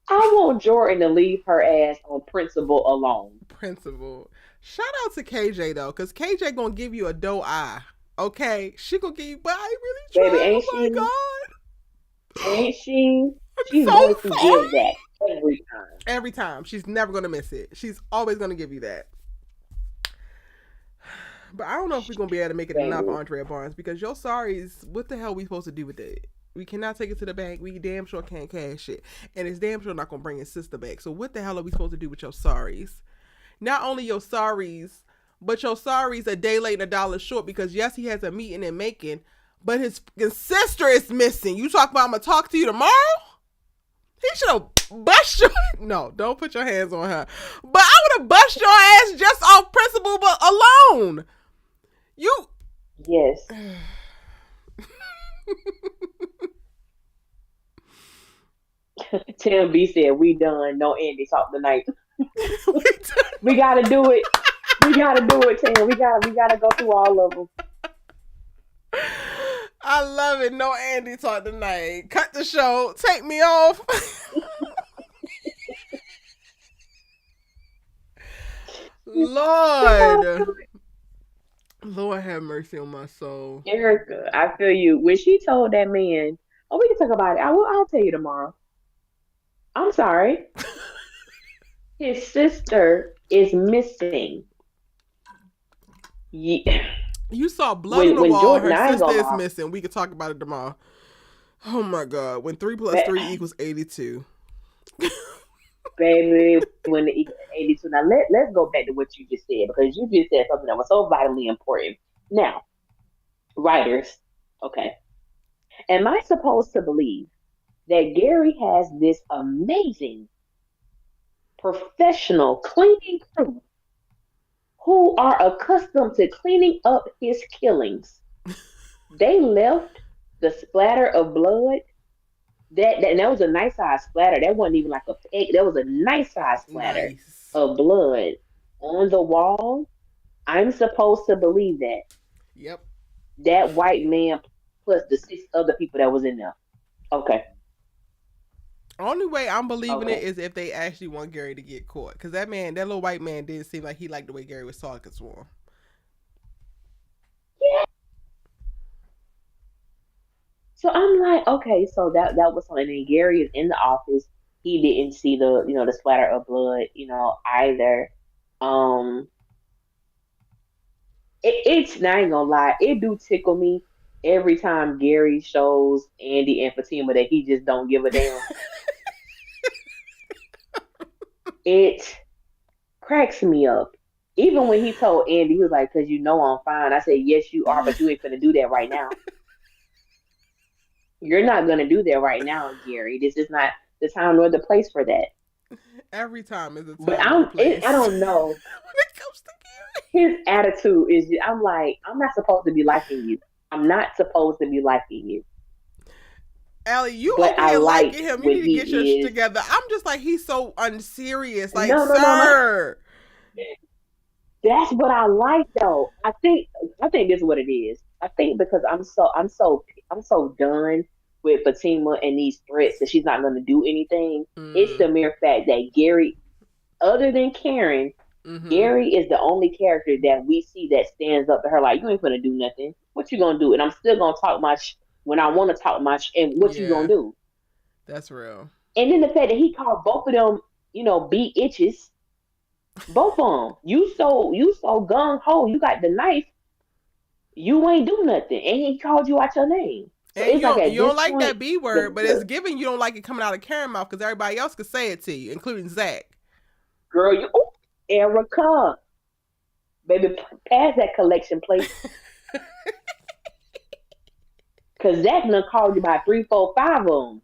I want Jordan to leave her ass on principle alone. Principal. Shout out to KJ though, cause KJ gonna give you a doe eye. Okay, she gonna give you. But I really Baby, tried. ain't Oh my she? God. Ain't she? I'm She's so going to sorry. give that every time. Every time, she's never gonna miss it. She's always gonna give you that. But I don't know if we're gonna be able to make it enough, Baby. Andrea Barnes, because your sorries. What the hell are we supposed to do with it? We cannot take it to the bank. We damn sure can't cash it, and it's damn sure not gonna bring his sister back. So what the hell are we supposed to do with your sorries? Not only your sorries, but your sorries a day late and $1 short because yes, he has a meeting in Macon, but his sister is missing. You talk about I'm gonna talk to you tomorrow? He should have bust your no, don't put your hands on her. But I would have bust your ass just off principle but alone. You Yes. Tim B said, we done. No Andy talk tonight. We gotta do it. We gotta do it, Tim. We gotta go through all of them. I love it. No Andy talk tonight. Cut the show. Take me off. Lord. Lord have mercy on my soul. Erica, I feel you. When she told that man, oh, we can talk about it. I'll tell you tomorrow. I'm sorry. His sister is missing. Yeah. You saw blood on the When wall. Jordan, Her I ain't sister gonna is lie. missing. We could talk about it tomorrow. Oh my God. When 3 plus 3 equals 82. Baby, when the equal 82. Now let's go back to what you just said because you just said something that was so vitally important. Now, writers, okay. Am I supposed to believe that Gary has this amazing professional cleaning crew who are accustomed to cleaning up his killings? They left the splatter of blood. That was a nice size splatter. That wasn't even like a peg. That was a nice size splatter Nice. of blood on the wall. I'm supposed to believe that Yep. that white man plus the 6 other people that was in there. Okay. Only way I'm believing it Okay. is if they actually want Gary to get caught. Because that little white man didn't seem like he liked the way Gary was talking to him. Yeah. So I'm like, okay, so that was something. And Gary is in the office. He didn't see the splatter of blood, either. Um, it's I ain't gonna lie, it do tickle me every time Gary shows Andy and Fatima that he just don't give a damn. It cracks me up. Even when he told Andy, he was like, "Cause you know I'm fine." I said, "Yes, you are, but you ain't gonna do that right now. You're not gonna do that right now, Gary. This is not the time nor the place for that." Every time is a But time and a place. I don't know. When it comes to Gary. His attitude is, I'm like, I'm not supposed to be liking you. I'm not supposed to be liking you. Allie, you But over I here like liking him. You when need to get your shit he is. together. I'm just like, he's so unserious. Like, No, no, no, no. sir. That's what I like, though. I think this is what it is. I think because I'm so done with Fatima and these threats that she's not going to do anything. It's the mere fact that Gary, other than Karen, Gary is the only character that we see that stands up to her like, you ain't gonna do nothing. What you gonna do? And I'm still gonna talk my when I want to talk my and what you gonna Yeah, do? that's real. And then the fact that he called both of them, be itches. Both of them. You so gung ho. You got the knife. You ain't do nothing, and he called you out your name. So And it's like at you don't this like point, that B word, but it's given you don't like it coming out of Karen mouth because everybody else could say it to you, including Zach. girl, Erica, baby, pass that collection plate. Cause Zach done called you by three, four, five of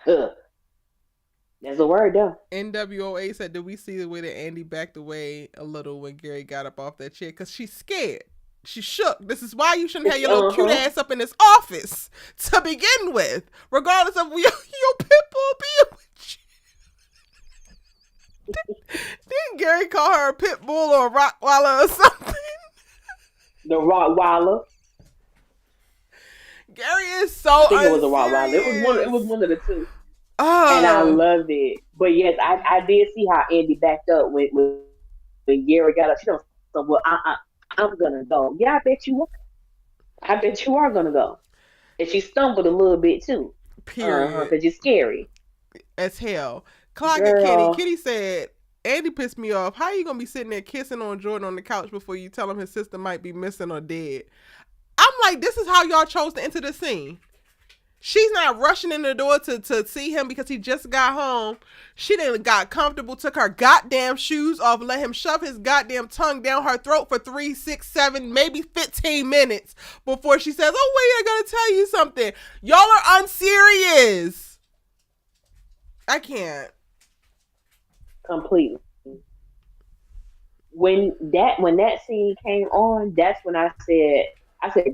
them. There's a word though. NWOA said, did we see the way that Andy backed away a little when Gary got up off that chair? Because she's scared. She shook. This is why you shouldn't have your little cute ass up in this office to begin with, regardless of your pit bull being with you. Didn't Gary call her a pit bull or a Rottweiler or something? The Rottweiler. Gary is so I think it was a Rottweiler. It was one of the two. And I loved it. But yes, I did see how Andy backed up when Gary got up. She don't so well. I'm gonna go. Yeah, I bet you are. I bet you are gonna go. And she stumbled a little bit too. Period. Because you're scary as hell. Clock and Kitty. Kitty said, Andy pissed me off. How you gonna be sitting there kissing on Jordan on the couch before you tell him his sister might be missing or dead? I'm like, this is how y'all chose to enter the scene. She's not rushing in the door to see him because he just got home. She then got comfortable, took her goddamn shoes off, let him shove his goddamn tongue down her throat for 3, 6, 7, maybe 15 minutes before she says, oh, wait, I gotta tell you something. Y'all are unserious. I can't. Completely. When that scene came on, that's when I said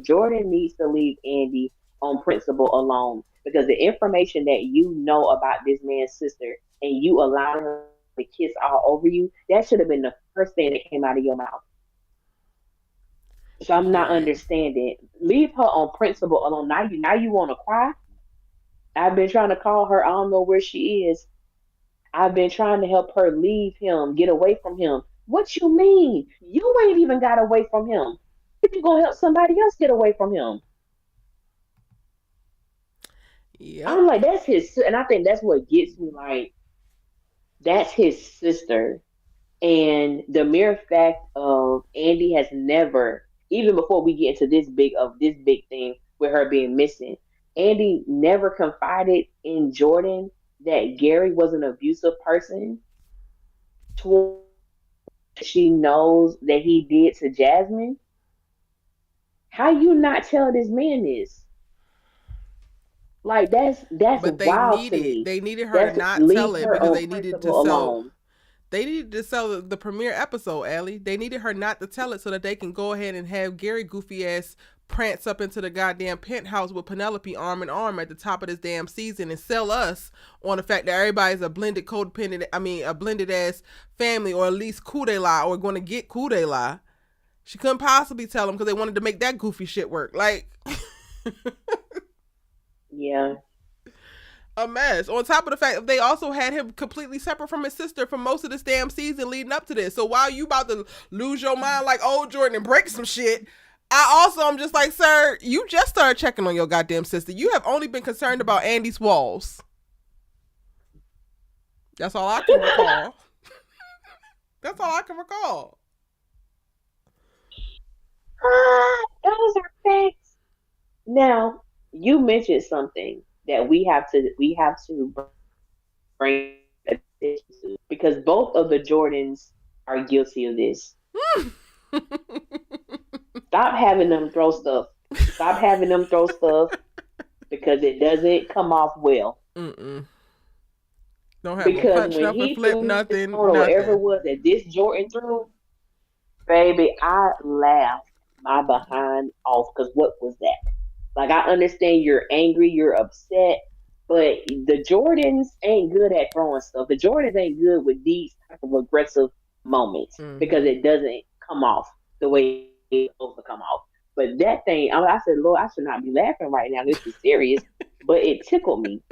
Jordan needs to leave Andy on principle alone, because the information that you know about this man's sister and you allow her to kiss all over you, that should have been the first thing that came out of your mouth. So I'm not understanding. Leave her on principle alone. Now you want to cry? I've been trying to call her. I don't know where she is. I've been trying to help her leave him, get away from him. What you mean? You ain't even got away from him. You gonna help somebody else get away from him? Yeah, I'm like, that's his, and I think that's what gets me. Like, that's his sister, and the mere fact of Andy has never, even before we get into this big thing with her being missing, Andy never confided in Jordan that Gary was an abusive person. She knows that he did to Jasmine. How you not tell this man this? Like that's but wild to me. they needed her to not tell it because they needed to sell. Alone. They needed to sell the premiere episode, Allie. They needed her not to tell it so that they can go ahead and have Gary goofy ass prance up into the goddamn penthouse with Penelope arm in arm at the top of this damn season and sell us on the fact that everybody's a blended a blended ass family, or at least coup de la, or going to get coup de la. She couldn't possibly tell them because they wanted to make that goofy shit work. Like, yeah. A mess. On top of the fact that they also had him completely separate from his sister for most of this damn season leading up to this. So while you about to lose your mind like old Jordan and break some shit, I'm just like, sir, you just started checking on your goddamn sister. You have only been concerned about Andy's walls. That's all I can recall. That's all I can recall. Those are facts. Now, you mentioned something that we have to bring attention to, because both of the Jordans are guilty of this. Stop having them throw stuff. Stop having them throw stuff because it doesn't come off well. Don't have because punch when he flip nothing, or whatever it was that this Jordan threw, baby, I laughed my behind off, because what was that? Like, I understand you're angry, you're upset, but the Jordans ain't good at throwing stuff. The Jordans ain't good with these type of aggressive moments because it doesn't come off the way it's supposed to come off. But that thing, I said, Lord, I should not be laughing right now. This is serious. But it tickled me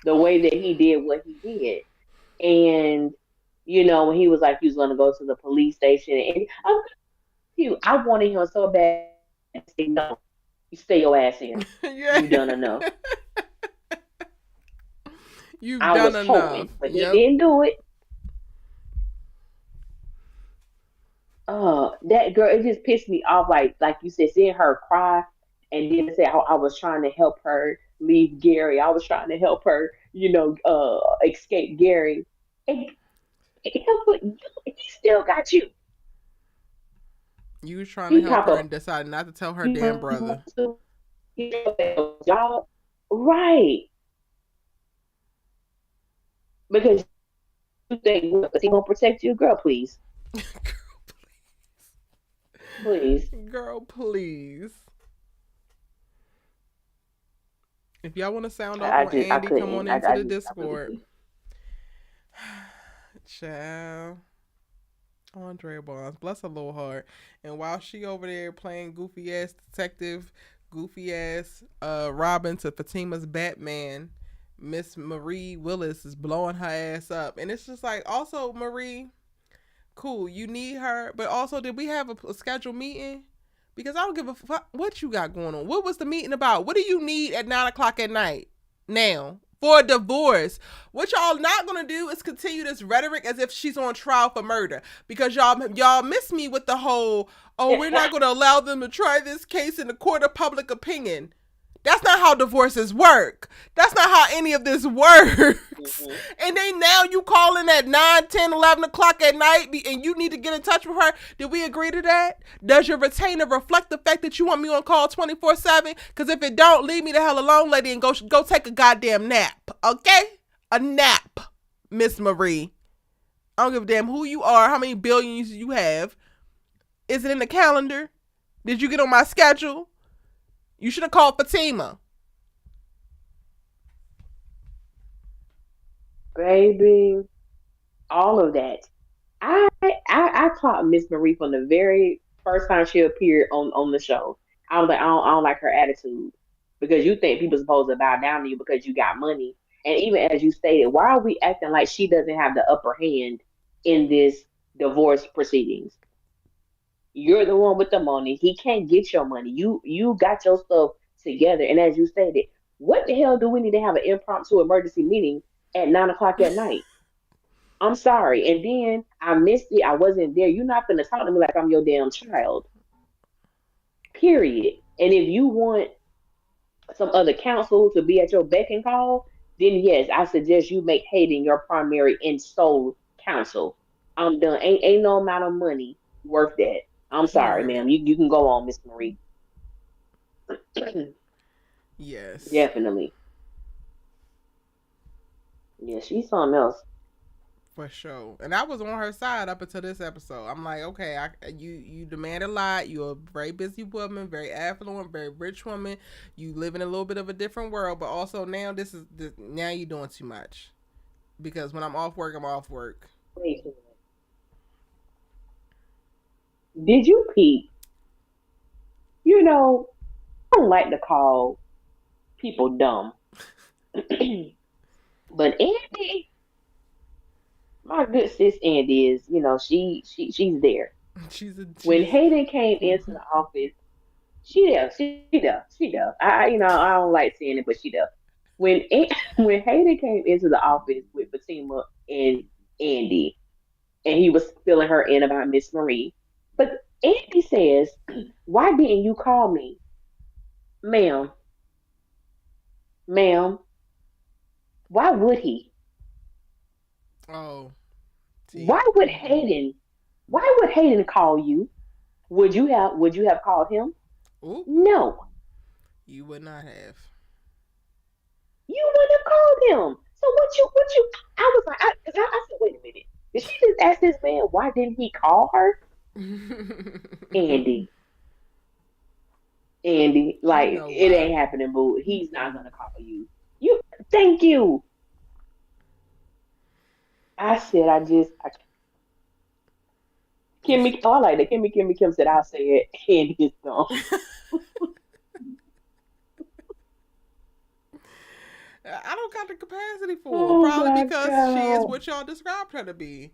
the way that he did what he did. And, when he was like, he was going to go to the police station. And I wanted him so bad to say, no, you stay your ass here. Yeah. You done enough. I was hoping, but he didn't do it. That girl, it just pissed me off. Like you said, seeing her cry and then say, I was trying to help her leave Gary. I was trying to help her, escape Gary. And he still got you. You was trying to He help talk her and about decided not to tell her you damn want to, brother. y'all, right? Because you think what? He gonna protect you, girl? Please, please. Girl, please. If y'all want to sound off on I Andy, come on couldn't. into the I really Discord. couldn't. Child. Andrea Barnes, bless her little heart. And while she over there playing goofy ass detective, goofy ass Robin to Fatima's Batman, Miss Marie Willis is blowing her ass up. And it's just like, also, Marie, cool, you need her, but also, did we have a scheduled meeting? Because I don't give a fuck what you got going on. What was the meeting about? What do you need at 9 o'clock at night now for a divorce? What y'all not gonna do is continue this rhetoric as if she's on trial for murder. Because y'all miss me with the whole, oh, we're not gonna allow them to try this case in the court of public opinion. That's not how divorces work. That's not how any of this works. Mm-hmm. And then now you calling at 9, 10, 11 o'clock at night and you need to get in touch with her. Did we agree to that? Does your retainer reflect the fact that you want me on call 24/7? Because if it don't, leave me the hell alone, lady, and go take a goddamn nap. Okay? A nap, Miss Marie. I don't give a damn who you are, how many billions you have. Is it in the calendar? Did you get on my schedule? You should have called Fatima. Baby, all of that. I caught Miss Marie from the very first time she appeared on the show. I was like, I don't like her attitude because you think people supposed to bow down to you because you got money, and even as you stated, why are we acting like she doesn't have the upper hand in this divorce proceedings? You're the one with the money. He can't get your money. You got your stuff together, and as you stated, what the hell do we need to have an impromptu emergency meeting at 9 o'clock at night? I'm sorry. And then I missed it. I wasn't there. You're not gonna talk to me like I'm your damn child. Period. And if you want some other counsel to be at your beck and call, then yes, I suggest you make Hayden your primary and sole counsel. I'm done. Ain't no amount of money worth that. I'm sorry, Period. ma'am. You can go on, Miss Marie. Yes. Definitely. Yeah, she's something else. For sure. And I was on her side up until this episode. I'm like, okay, you demand a lot. You're a very busy woman, very affluent, very rich woman. You live in a little bit of a different world, but also now you're doing too much. Because when I'm off work, I'm off work. Wait, did you peep? You know, I don't like to call people dumb. But Andy, my good sis Andy is, she's there. When She's Hayden came into the office, she there. I don't like saying it, but she there. When Hayden came into the office with Fatima and Andy, and he was filling her in about Miss Marie, but Andy says, "Why didn't you call me, ma'am? Ma'am? Why would he? oh, see. Why would Hayden? Why would Hayden call you? Would you have called him? Ooh, No, you would not have. you wouldn't have called him. So what you? I was like, I said, wait a minute. Did she just ask this man why didn't he call her? Andy, Andy, You like know it why. ain't happening, boo. He's not gonna call you. You, thank you. I said, Kimmy. Oh, I like that. Kimmy Kim said, I said, Andy is dumb. I don't got the capacity for her. Oh Probably my because she is god. what y'all described her to be.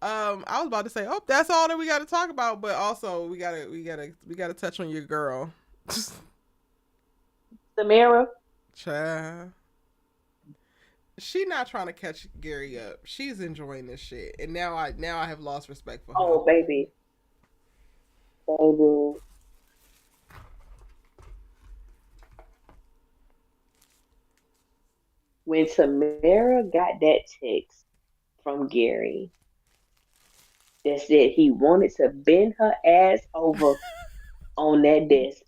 I was about to say, oh, that's all that we got to talk about, but also we gotta touch on your girl, Samara. child. She not trying to catch Gary up. She's enjoying this shit, and now I have lost respect for her. Oh baby, baby. When Tamara got that text from Gary, that said he wanted to bend her ass over on that desk.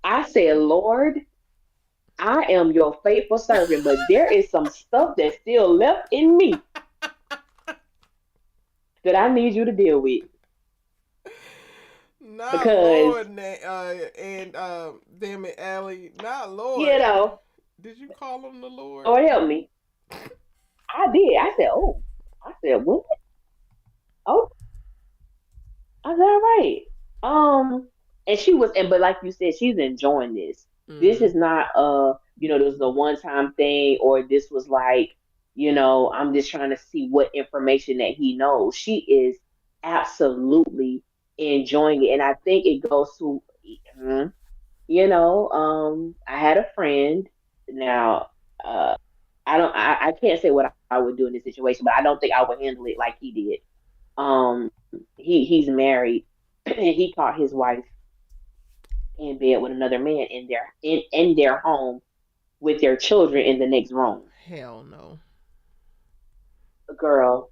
I said, Lord, I am your faithful servant, but there is some stuff that's still left in me that I need you to deal with. Not Because, Lord, and damn it, Allie. Not you Lord. know, Did you call him the Lord? Lord help me. I did. I said, oh. I said, what? Oh, I said, all right. And she was, and but like you said, she's enjoying this. This Mm. is not this was a one time thing, or this was like, I'm just trying to see what information that he knows. She is absolutely enjoying it, and I think it goes to, mhm, I had a friend. Now, uh, I can't say what I would do in this situation, but I don't think I would handle it like he did. He's married, and he caught his wife in bed with another man in their home with their children in the next room. Hell no. A girl,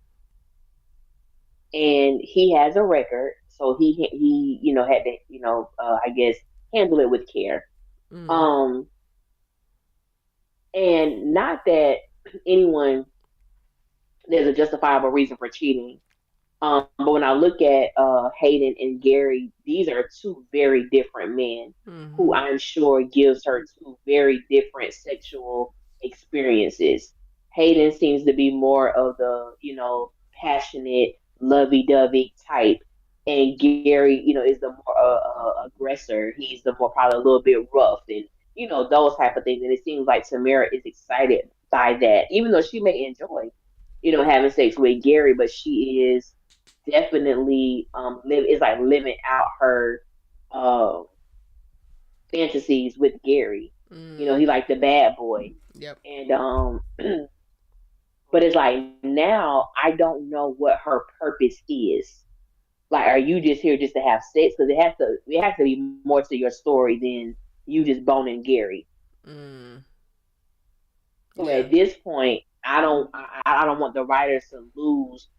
and he has a record, so he had to I guess handle it with care. Mm. Um, and not that anyone there's a justifiable reason for cheating. But when I look at Hayden and Gary, these are two very different men who Mm-hmm. I'm sure gives her two very different sexual experiences. Hayden seems to be more of the, passionate, lovey-dovey type. And Gary, is the more aggressor. He's the more probably a little bit rough and, those type of things. And it seems like Tamara is excited by that, even though she may enjoy, having sex with Gary, but she is definitely is like living out her uh fantasies with Gary. Mm. He like the bad boy. Yep. And but it's like now I don't know what her purpose is. Like, are you just here just to have sex? Because it has to be more to your story than you just boning Gary. Mm. So Yeah. at this point, I don't want the writers to lose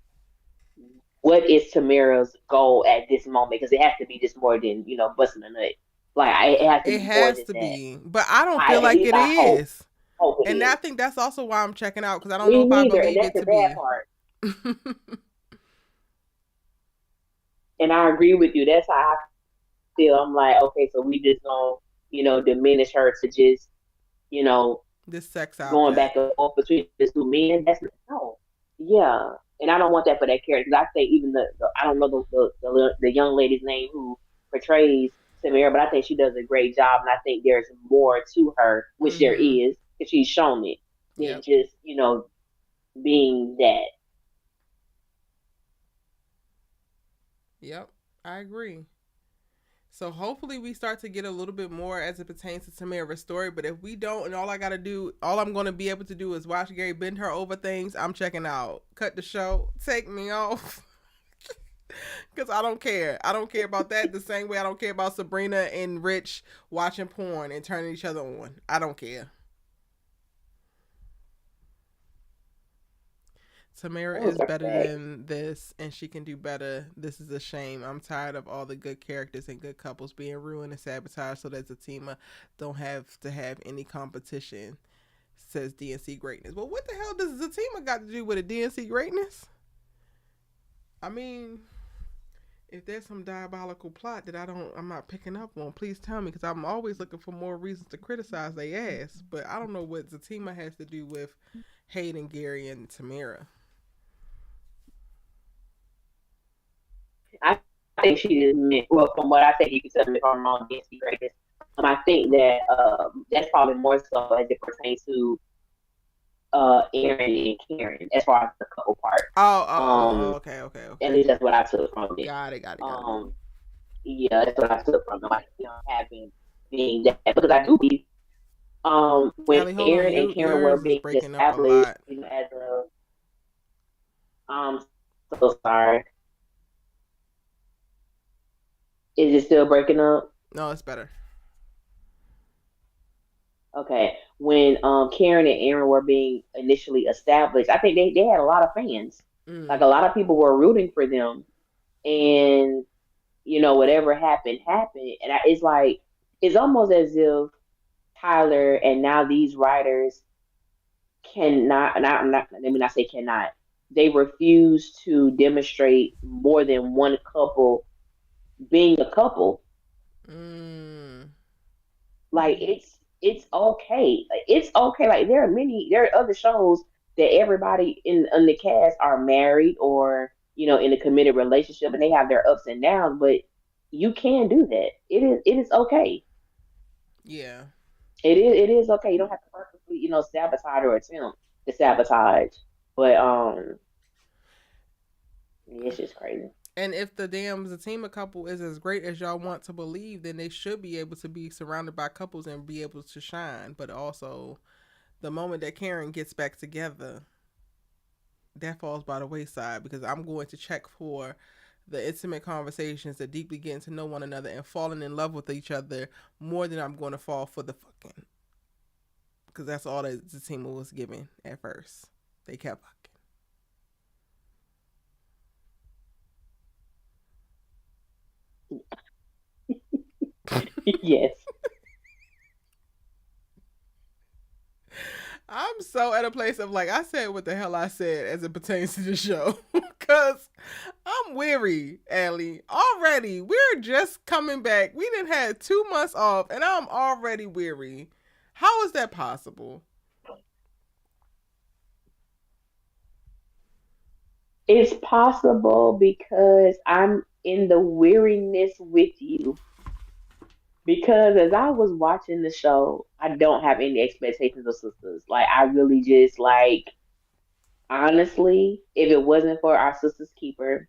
what is Tamara's goal at this moment, because it has to be just more than busting a nut. Like, it has to It be more has than to that. be, but I don't I feel at like least it I is. hope it And I is. think that's also why I'm checking out because I don't know Me if I neither, and believe that's it the to bad be. part. And I agree with you. That's how I feel. I'm like, okay, so we just gonna diminish her to just you know This sex going back object. and forth between the two men. That's no, yeah. And I don't want that for that character. Because I think even I don't know the young lady's name who portrays Samira, but I think she does a great job, and I think there's more to her, which there Mm-hmm. is, because she's shown it, than Yep. just being that. Yep. I agree. So hopefully we start to get a little bit more as it pertains to Tamara's story. But if we don't, and all I'm gonna be able to do is watch Gary bend her over things, I'm checking out. Cut the show. Take me off. Cause I don't care. I don't care about that the same way I don't care about Sabrina and Rich watching porn and turning each other on. I don't care. Tamara Those is are better facts. than this and she can do better. This is a shame. I'm tired of all the good characters and good couples being ruined and sabotaged so that Zatima don't have to have any competition, says DNC Greatness. Well, what the hell does Zatima got to do with a DNC Greatness? I mean, if there's some diabolical plot that I'm not picking up on, please tell me because I'm always looking for more reasons to criticize they ass. But I don't know what Zatima has to do with Hayden, Gary, and Tamara. I think she just meant, well, from what I think, you can tell me if I'm wrong, Nancy Grace. I think that that's probably more so as it pertains to Aaron and Karen, as far as the couple part. Okay, okay, At okay. least that's what I took from it. Got it, got it, got it. Um, yeah, that's what I took from it. Like, having being that, because I do believe when Allie, hold on. Aaron and Karen were Yours is being breaking up a established, lot. as a so sorry. Is it still breaking up? No, it's better. Okay. When Karen and Aaron were being initially established, I think they had a lot of fans. Like a lot of people were rooting for them, and whatever happened happened, and it's like it's almost as if Tyler and now these writers not let me not say cannot. They refuse to demonstrate more than one couple being a couple. Mm. Like it's okay. Like, it's okay. Like there are other shows that everybody in the cast are married or in a committed relationship and they have their ups and downs, but you can do that. It is okay. Yeah. It is okay. You don't have to purposely sabotage or attempt to sabotage. But it's just crazy. And if the damn Zatima couple is as great as y'all want to believe, then they should be able to be surrounded by couples and be able to shine. But also, the moment that Karen gets back together, that falls by the wayside because I'm going to check for the intimate conversations that deeply getting to know one another and falling in love with each other more than I'm going to fall for the fucking. Because that's all that Zatima was giving at first. They kept fucking. Yes. I'm so at a place of like I said what the hell I said as it pertains to the show. Cause I'm weary, Allie. Already. We're just coming back. We didn't have 2 months off and I'm already weary. How is that possible? It's possible because I'm in the weariness with you. Because as I was watching the show, I don't have any expectations of sisters. Like I really just like honestly, if it wasn't for our sisters keeper,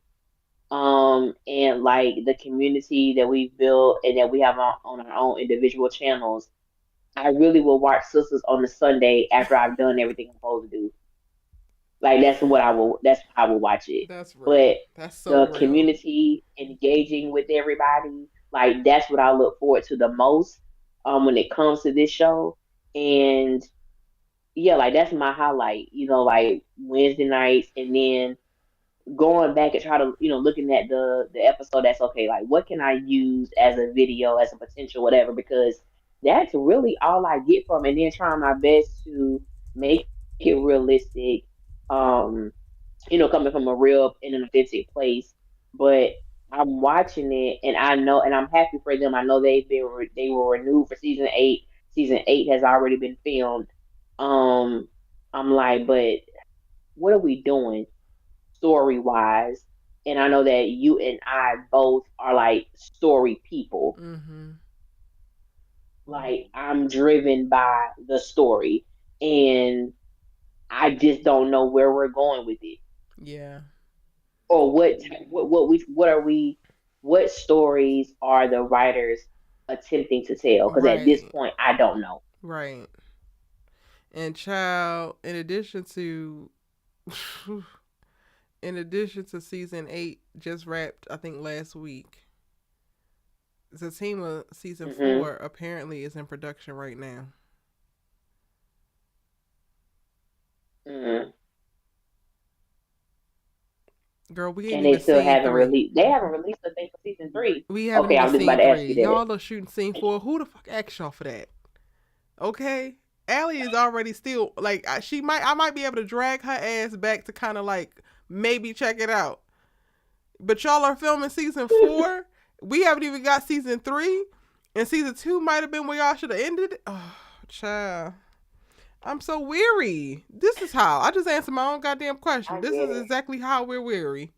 and like the community that we've built and that we have on our own individual channels, I really will watch sisters on the Sunday after I've done everything I'm supposed to do. Like that's how I will watch it. That's real. But That's so the real. community engaging with everybody, like that's what I look forward to the most when it comes to this show. And yeah, like that's my highlight, like Wednesday nights and then going back and try to, looking at the episode that's okay, like what can I use as a video, as a potential whatever, because that's really all I get from it. And then trying my best to make it realistic. Um, coming from a real and an authentic place. But I'm watching it, and I know, and I'm happy for them. I know they were renewed for season 8. Season 8 has already been filmed. Um, I'm like, but what are we doing story wise? And I know that you and I both are like story people. Mm-hmm. Like I'm driven by the story, and I just don't know where we're going with it. Yeah. Or what stories are the writers attempting to tell, because at this Right. point I don't know. Right. And child, in addition to season 8 just wrapped, I think last week. Zatima season Hmm. 4 apparently is in production right now. Hmm. Girl, we ain't And they even still seen haven't 3. released, they haven't released the thing for season 3. We haven't Okay, I even was just about seen to ask 3. you that. Y'all are shooting scene 4. Who the fuck asked y'all for that? Okay? Allie is already still like I might be able to drag her ass back to kind of like maybe check it out. But y'all are filming season 4. We haven't even got season 3, and season 2 might have been where y'all should have ended. Oh, child, I'm so weary. This is how I just answered my own goddamn question. I This get is it. exactly how we're weary.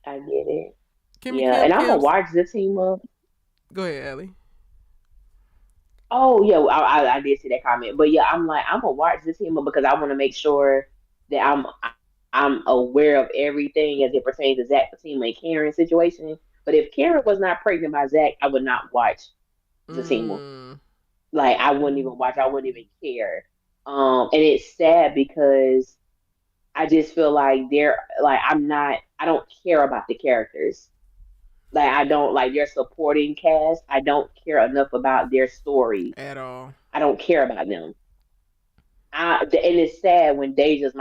I get it. Kimmy Yeah, Kim and I'm gonna Kim's. watch the team up. Go ahead, Allie. Oh yeah, I did see that comment, but yeah, I'm like I'm gonna watch the team up because I want to make sure that I'm aware of everything as it pertains to Zach, Fatima, and Karen situation. But if Karen was not pregnant by Zach, I would not watch Zatima. Mm, Like I wouldn't even watch. I wouldn't even care. And it's sad because I just feel like they're like I'm not. I don't care about the characters. Like I don't like their supporting cast. I don't care enough about their stories. at all. I don't care about them. And it's sad when Deja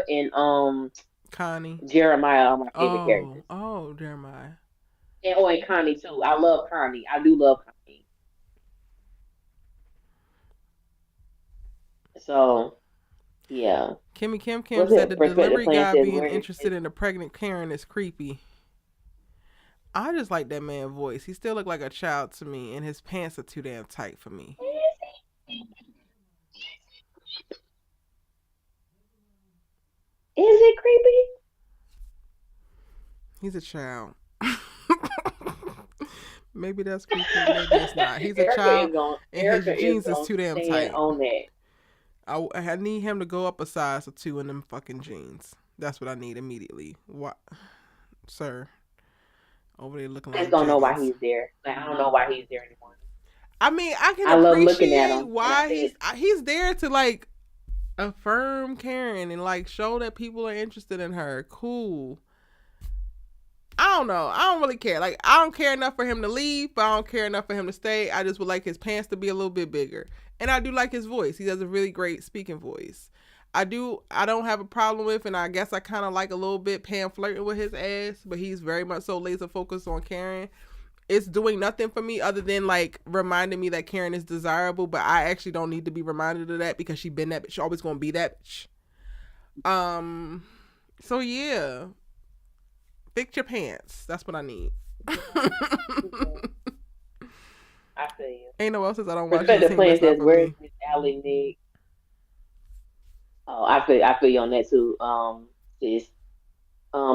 and Connie. Jeremiah are my favorite Oh, characters. oh, Jeremiah. And Connie too. I love Connie. I do love Connie. So yeah. Kimmy Kim What's said the it? Perspective delivery plan guy says being where is interested in a pregnant Karen is creepy. I just like that man voice. He still look like a child to me, and his pants are too damn tight for me. is it creepy? He's a child. Maybe that's creepy. Maybe it's not. He's a child, and his Erica is jeans is gonna too damn stand tight. on that. I need him to go up a size or two in them fucking jeans. That's what I need immediately. What, sir? Over there looking I just like don't know why Jenkins. he's there. Like I don't know why he's there anymore. I mean, I can I love looking at appreciate him, and I why said, he's there to like affirm Karen and like show that people are interested in her. Cool. I don't know. I don't really care. Like, I don't care enough for him to leave, but I don't care enough for him to stay. I just would like his pants to be a little bit bigger. And I do like his voice. He does a really great speaking voice. I don't have a problem with, and I guess I kind of like a little bit Pam flirting with his ass, but he's very much so laser focused on Karen. It's doing nothing for me other than like reminding me that Karen is desirable, but I actually don't need to be reminded of that because she been that bitch. She always gonna be that bitch. Um, so yeah, fix your pants. That's what I need. I feel you. Ain't no else says I don't watch Perspective anything plan that's not says, for where's me. Miss Allie Nick? Oh, I feel you on that too. Sis.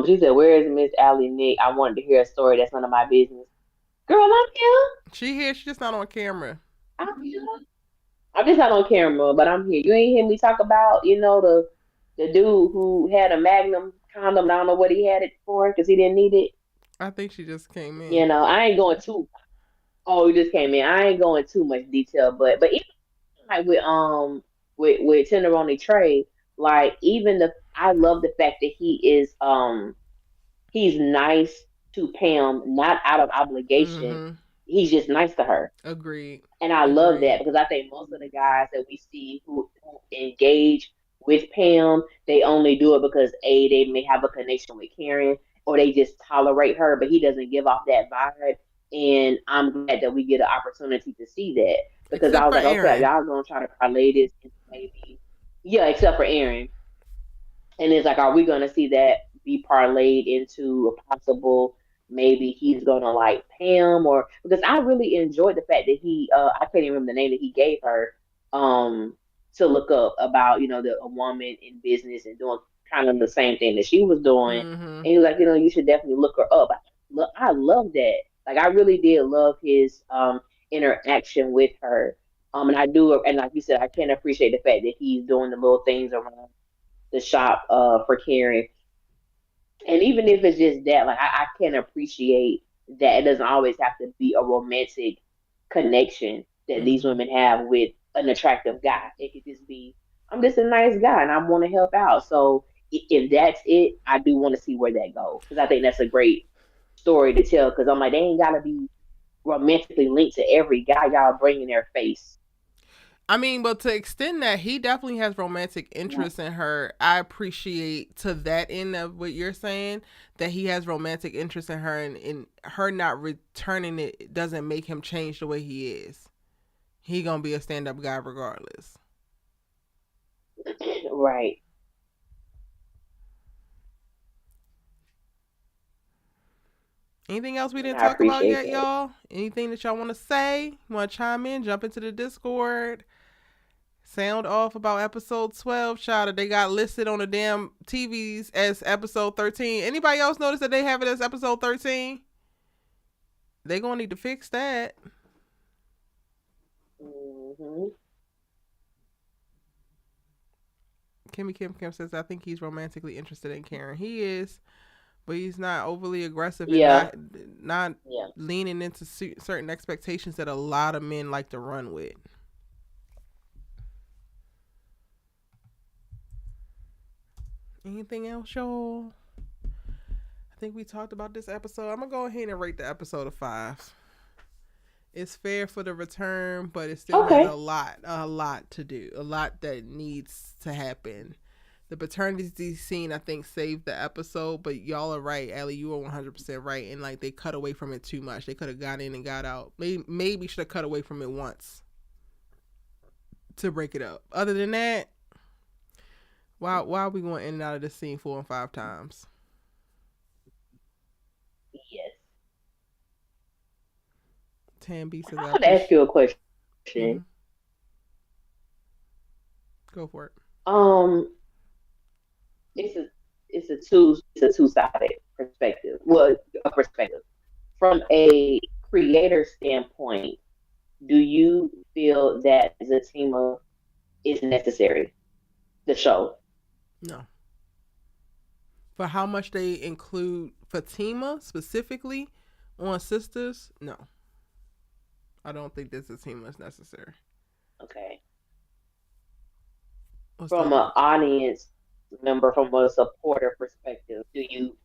She said, where is Miss Allie Nick? I wanted to hear a story that's none of my business. Girl, I'm here. She here, she just not on camera. I'm here. I'm just not on camera, but I'm here. You ain't hear me talk about, the dude who had a Magnum condom. I don't know what he had it for because he didn't need it. I think she just came in. I ain't going too. Oh, he just came in. I ain't going too much detail, but even like with Tenderoni Trey, like even the I love the fact that he's nice to Pam, not out of obligation. Mm-hmm. He's just nice to her. Agreed. And I love that Agreed. because I think most of the guys that we see who engage with Pam, they only do it because they may have a connection with Karen or they just tolerate her, but he doesn't give off that vibe. And I'm glad that we get an opportunity to see that because I Except was for like, okay, Aaron. y'all gonna try to parlay this into maybe, yeah, except for Aaron. And it's like, are we going to see that be parlayed into a possible maybe he's going to like Pam or because I really enjoyed the fact that I can't even remember the name that he gave her um to look up about a woman in business and doing kind of the same thing that she was doing. Mm-hmm. And he was like, you should definitely look her up. I love that. Like I really did love his interaction with her. And I do, and like you said, I can appreciate the fact that he's doing the little things around the shop for Karen. And even if it's just that, like I can appreciate that it doesn't always have to be a romantic connection that these Mm-hmm. women have with an attractive guy. It could just be, I'm just a nice guy and I want to help out. So if that's it, I do want to see where that goes because I think that's a great story to tell. Because I'm like, they ain't gotta be romantically linked to every guy y'all bring in their face. I mean, but to extend that, he definitely has romantic Yeah. interest in her. I appreciate to that end of what you're saying that he has romantic interest in her, and her not returning it doesn't make him change the way he is. He gonna be a stand up guy regardless. Right. Anything else we And didn't I talk about appreciate yet, that. y'all? Anything that y'all want to say? Want to chime in? Jump into the Discord. Sound off about episode 12, child. They got listed on the damn TVs as episode 13. Anybody else notice that they have it as episode 13? They gonna need to fix that. Hmm. Kimmy Kim says, I think he's romantically interested in Karen. He is, but he's not overly aggressive and Yeah. not Yeah. leaning into certain expectations that a lot of men like to run with. Anything else, y'all? I think we talked about this episode. I'm gonna go ahead and rate the episode a 5. It's fair for the return, but it still has Okay. a lot to do, a lot that needs to happen. The paternity scene, I think, saved the episode, but y'all are right, Ellie. You are 100% right. And like they cut away from it too much. They could have got in and got out. Maybe should have cut away from it once to break it up. Other than that, why are we going in and out of this scene 4 and 5 times? Yes. Tambi says I I want to ask appreciate. you a question. Mm-hmm. Go for it. Um, it's a two-sided perspective. Well, a perspective from a creator standpoint. Do you feel that Zatima is necessary? The show. No. For how much they include Fatima specifically on Sisters, no. I don't think this Fatima is necessary. Okay. What's the From other an one? audience member, from a supporter perspective, do you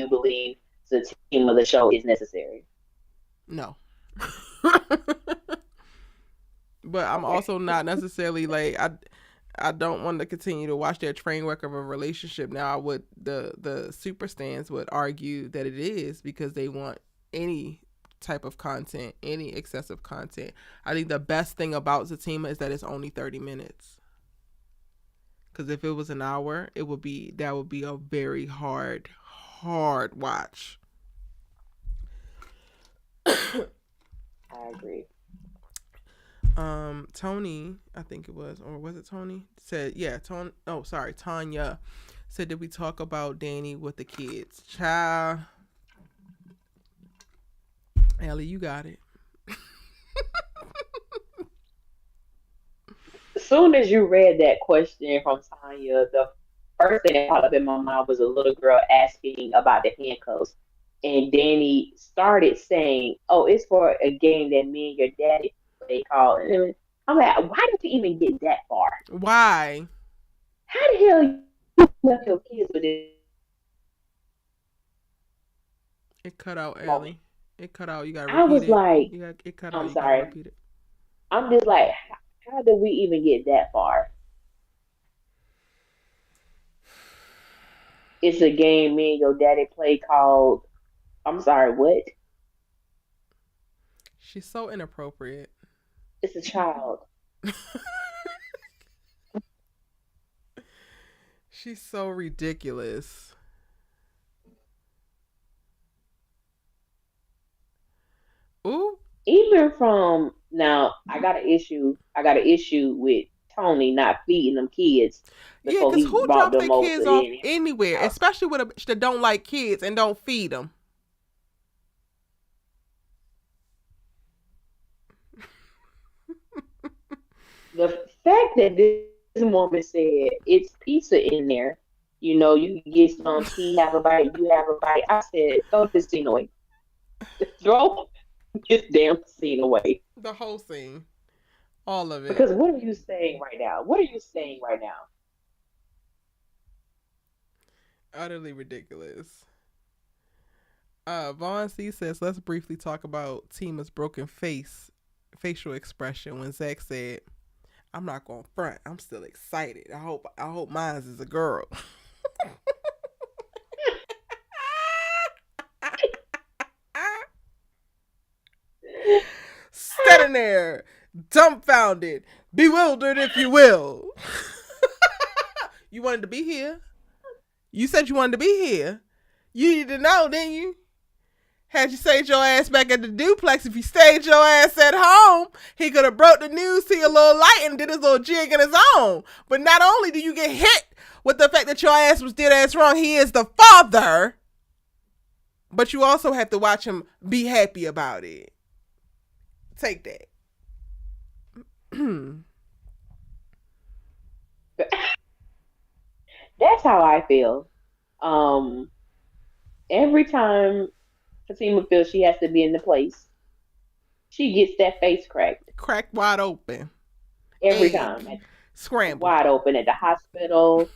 believe the team of the show is necessary? No. But I'm Okay. also not necessarily like I don't want to continue to watch their train wreck of a relationship. Now, I would the super stands would argue that it is because they want any type of content, any excessive content. I think the best thing about Zatima is that it's only 30 minutes. Because if it was an hour, that would be a very hard watch. I agree. Tony, I think it was, or was it Tony? Said, yeah, Tony. Oh, sorry, Tanya said, did we talk about Danny with the kids? Child, Ellie, you got it. As soon as you read that question from Tanya, the first thing that popped up in my mind was a little girl asking about the handcuffs. And Danny started saying, "Oh, it's for a game that me and your daddy play called." And I'm like, "Why did you even get that far? Why? How the hell you left your kids with this It cut out, moment?" Ellie. It cut out. You gotta I repeat was it. like, It cut out. "I'm You gotta sorry." repeat it. I'm just like, how did we even get that far? It's a game me and your daddy play called. I'm sorry, what? She's so inappropriate. It's a child. She's so ridiculous. Ooh, Even from now, I got an issue with Tony not feeding them kids yeah, before because he who brought drops their them over to kids off the anywhere, house. especially with a bitch that don't like kids and don't feed them? The fact that this woman said it's pizza in there, you can get some, he have a bite, you have a bite. I said, throw this scene away. Throw this damn scene away. The whole scene, all of it, Because what are you saying right now? What are you saying right now? utterly ridiculous. Vaughn C says, let's briefly talk about Tima's broken facial expression when Zach said, I'm not going to front. I'm still excited. I hope mine's is a girl. Standing there, dumbfounded, bewildered, if you will. You wanted to be here. You said you wanted to be here. You need to know, didn't you? Had you stayed your ass back at the duplex, if you stayed your ass at home, he could have broke the news to you a little light and did his little jig in his own. But not only do you get hit with the fact that your ass was dead ass wrong, he is the father, but you also have to watch him be happy about it. Take that. That's how I feel. Um, every time Fatima feels she has to be in the place, she gets that face cracked Crack wide open. every time. Egg. Scrambled. Wide open at the hospital,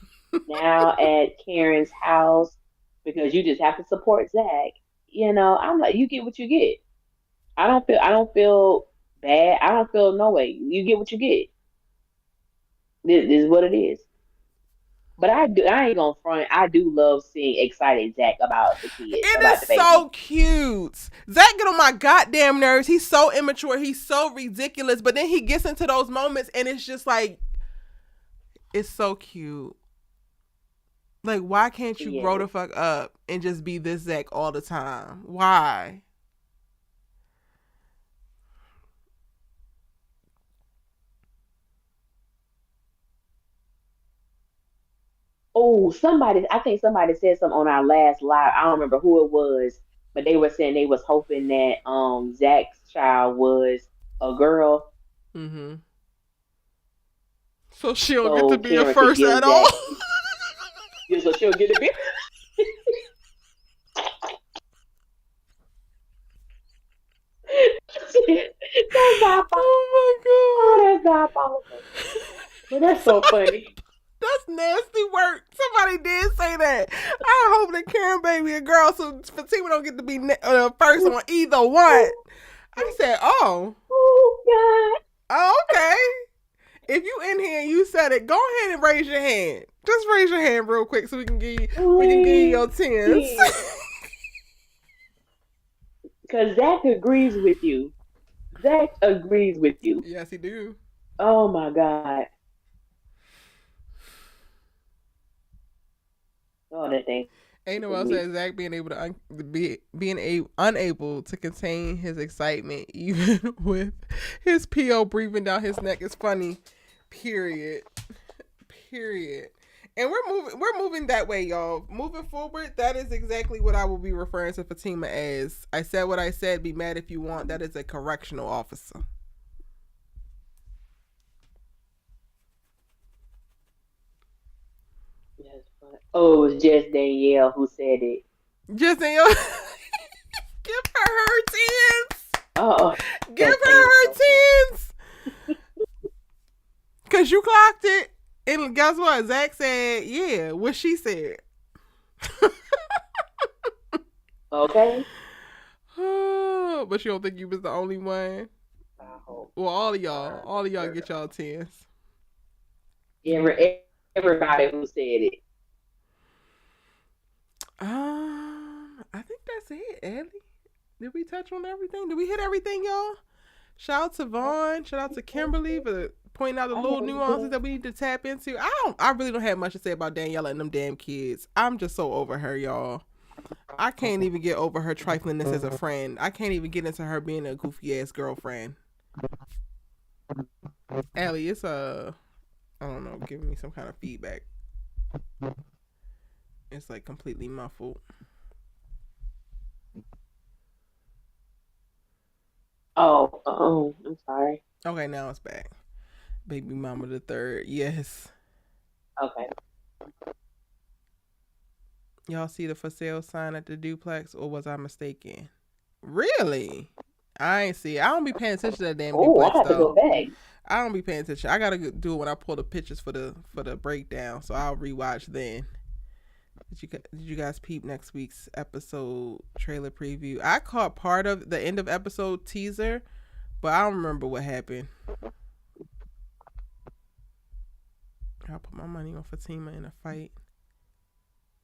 now at Karen's house, because you just have to support Zach. I'm like, you get what you get. I don't feel bad. I don't feel no way. You get what you get. This is what it is. But I ain't gonna front. I do love seeing excited Zach about the kids, It is about the baby. so cute. Zach get on my goddamn nerves. He's so immature. He's so ridiculous. But then he gets into those moments and it's just like, it's so cute. Like, why can't you grow Yes. the fuck up and just be this Zach all the time? Why? Oh, somebody. I think somebody said something on our last live. I don't remember who it was, but they were saying they was hoping that Zach's child was a girl, Mm-hmm. So she don't get to so be a Karen could first give at all. Zach. Yeah, so she'll get a bit. That's diabolical. Oh, Oh that's diabolical. my god. But that's so Somebody, funny. that's nasty work. Somebody did say that. I hope that Karen baby a girl so Fatima don't get to be first on either one. I said, oh, Oh oh, okay. If you in here and you said it, go ahead and raise your hand. Just raise your hand real quick so God, we can give you your tens. please, because Zach agrees with you. Zach agrees with you. Yes, he do. Oh my God. Oh, that thing Ain't no with else me. as Zach being able to unable to contain his excitement even with his PO breathing down his neck is funny. Period. Period. And we're moving that way, y'all. Moving forward, that is exactly what I will be referring to Fatima as. I said what I said, be mad if you want. That is a correctional officer. That's funny. Oh, it was just Danielle who said it. Just in your give her tens. Oh, Give that thing is her so funny. tens. Cause you clocked it. And guess what? Zach said, yeah, what she said. Okay. But you don't think you was the only one? I hope. Well, God, all of y'all get y'all tens. everybody who said it. I think that's it, Ellie. Did we touch on everything? Did we hit everything, y'all? Shout out to I Vaughn. Shout out to think that's Kimberly it. for pointing out the I think little we nuances good. that we need to tap into. I really don't have much to say about Daniela and them damn kids. I'm just so over her, y'all. I can't even get over her triflingness as a friend. I can't even get into her being a goofy ass girlfriend. Allie, it's I don't know, giving me some kind of feedback. It's like completely muffled. Oh, I'm sorry. Okay, now it's back. Baby Mama the Third. Yes. Okay. Y'all see the for sale sign at the duplex, or was I mistaken? Really? I ain't see it. I don't be paying attention to that damn Oh, I duplex have to though. go back. I don't be paying attention. I gotta do it when I pull the pictures for the breakdown. So I'll rewatch then. Did you guys peep next week's episode trailer preview? I caught part of the end of episode teaser, but I don't remember what happened. I'll put my money on Fatima in a fight.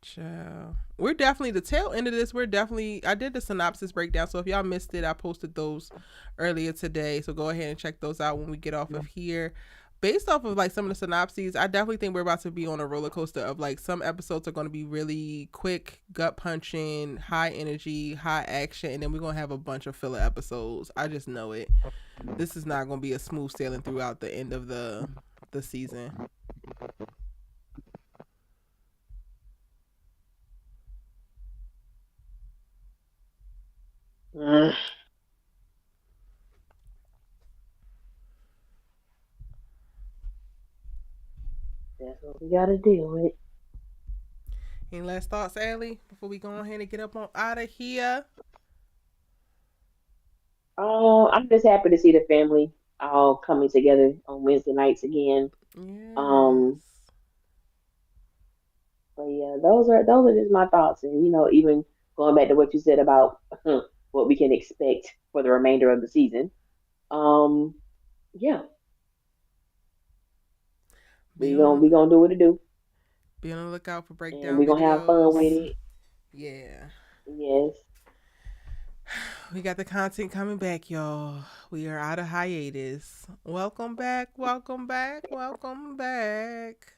Ciao. We're definitely the tail end of this. We're definitely. I did the synopsis breakdown, so if y'all missed it, I posted those earlier today. So go ahead and check those out when we get off of here. Based off of like some of the synopses, I definitely think we're about to be on a roller coaster of like some episodes are going to be really quick, gut punching, high energy, high action, and then we're going to have a bunch of filler episodes. I just know it. This is not going to be a smooth sailing throughout the end of the season. Mm, that's what we gotta deal with. Any last thoughts, Allie, before we go ahead and get up on out of here? I'm just happy to see the family all coming together on Wednesday nights again. Um, Yes. but yeah, those are just my thoughts, and even going back to what you said about what we can expect for the remainder of the season. Um, yeah, Be we on gonna do what it do, be on the lookout for and breakdown we gonna have fun with videos. it. Yeah. Yes. We got the content coming back, y'all. We are out of hiatus. Welcome back, welcome back, welcome back.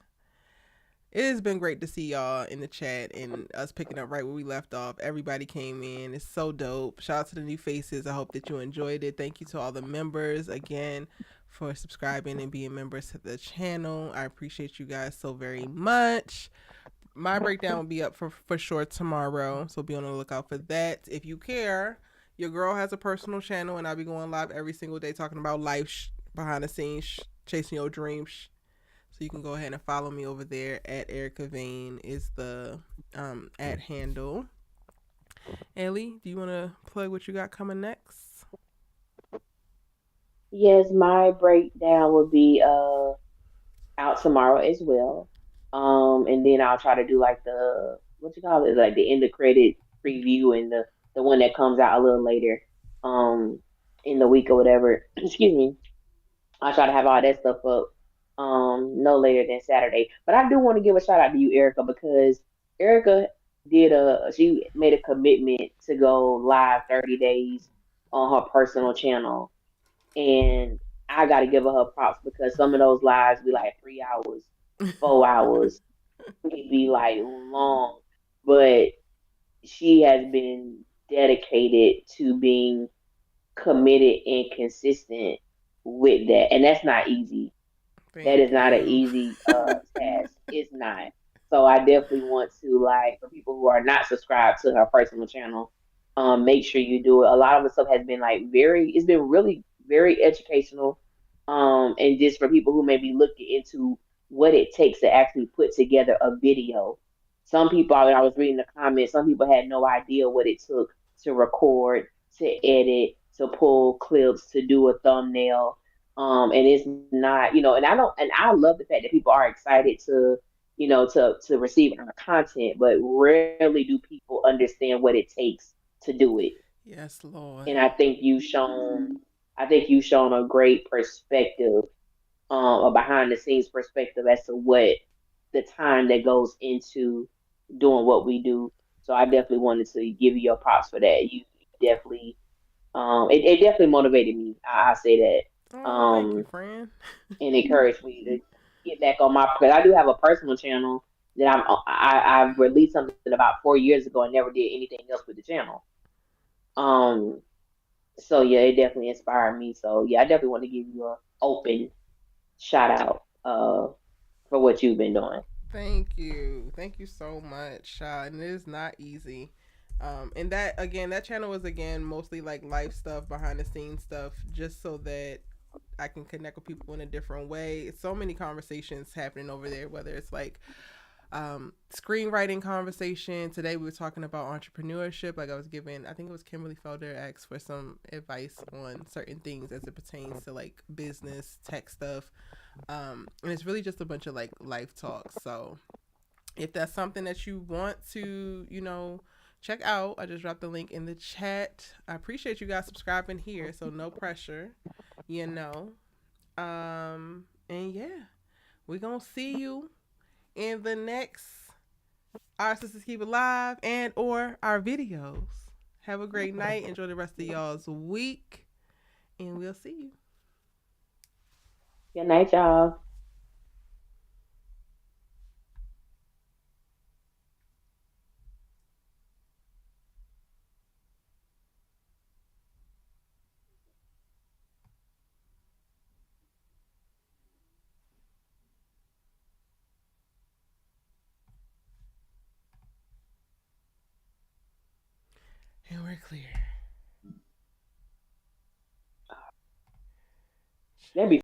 It has been great to see y'all in the chat and us picking up right where we left off. Everybody came in. It's so dope. Shout out to the new faces. I hope that you enjoyed it. Thank you to all the members again for subscribing and being members to the channel. I appreciate you guys so very much. My breakdown will be up for sure tomorrow, so be on the lookout for that. If you care, your girl has a personal channel, and I'll be going live every single day talking about life, behind the scenes, chasing your dreams. So you can go ahead and follow me over there at Erica Vane is the at handle. Ellie, do you want to plug what you got coming next? Yes, my breakdown will be out tomorrow as well. And then I'll try to do like the what you call it, like the end of credit preview and the one that comes out a little later, um, in the week or whatever. Excuse me. I try to have all that stuff up, no later than Saturday. But I do want to give a shout out to you, Erica, because Erica she made a commitment to go live 30 days on her personal channel, and I got to give her props because some of those lives be like 3 hours, 4 hours, it be like long, but she has been dedicated to being committed and consistent with that, and that's not easy. That Thank is not an you. easy task. It's not. So I definitely want to, like, for people who are not subscribed to her personal channel, make sure you do it. A lot of the stuff has been like it's been really very educational. And just for people who may be looking into what it takes to actually put together a video. Some people, I was reading the comments, some people had no idea what it took to record, to edit, to pull clips, to do a thumbnail. And it's not, and I love the fact that people are excited to, to receive our content, but rarely do people understand what it takes to do it. Yes, Lord. And I think you've shown a great perspective, a behind the scenes perspective as to what the time that goes into doing what we do. So I definitely wanted to give you your props for that. You definitely, it definitely motivated me. I say that. Oh, thank you, friend. And encouraged me to get back on my, because I do have a personal channel that I've released something about 4 years ago and never did anything else with the channel. Um, so yeah, it definitely inspired me. So yeah, I definitely want to give you a open shout out for what you've been doing. Thank you. Thank you so much. And it is not easy. And that again, that channel was again mostly like life stuff, behind the scenes stuff, just so that I can connect with people in a different way. So many conversations happening over there, whether it's like screenwriting conversation. Today we were talking about entrepreneurship. Like I was giving, I think it was Kimberly Felder asked for some advice on certain things as it pertains to like business, tech stuff. And it's really just a bunch of like life talks. So if that's something that you want to, check out, I just dropped the link in the chat. I appreciate you guys subscribing here. So no pressure, you know. And yeah, we're gonna see you in the next Our Sisters Keep It Live and or our videos. Have a great night. Enjoy the rest of y'all's week. And we'll see you. Good night, y'all. And we're clear. That'd be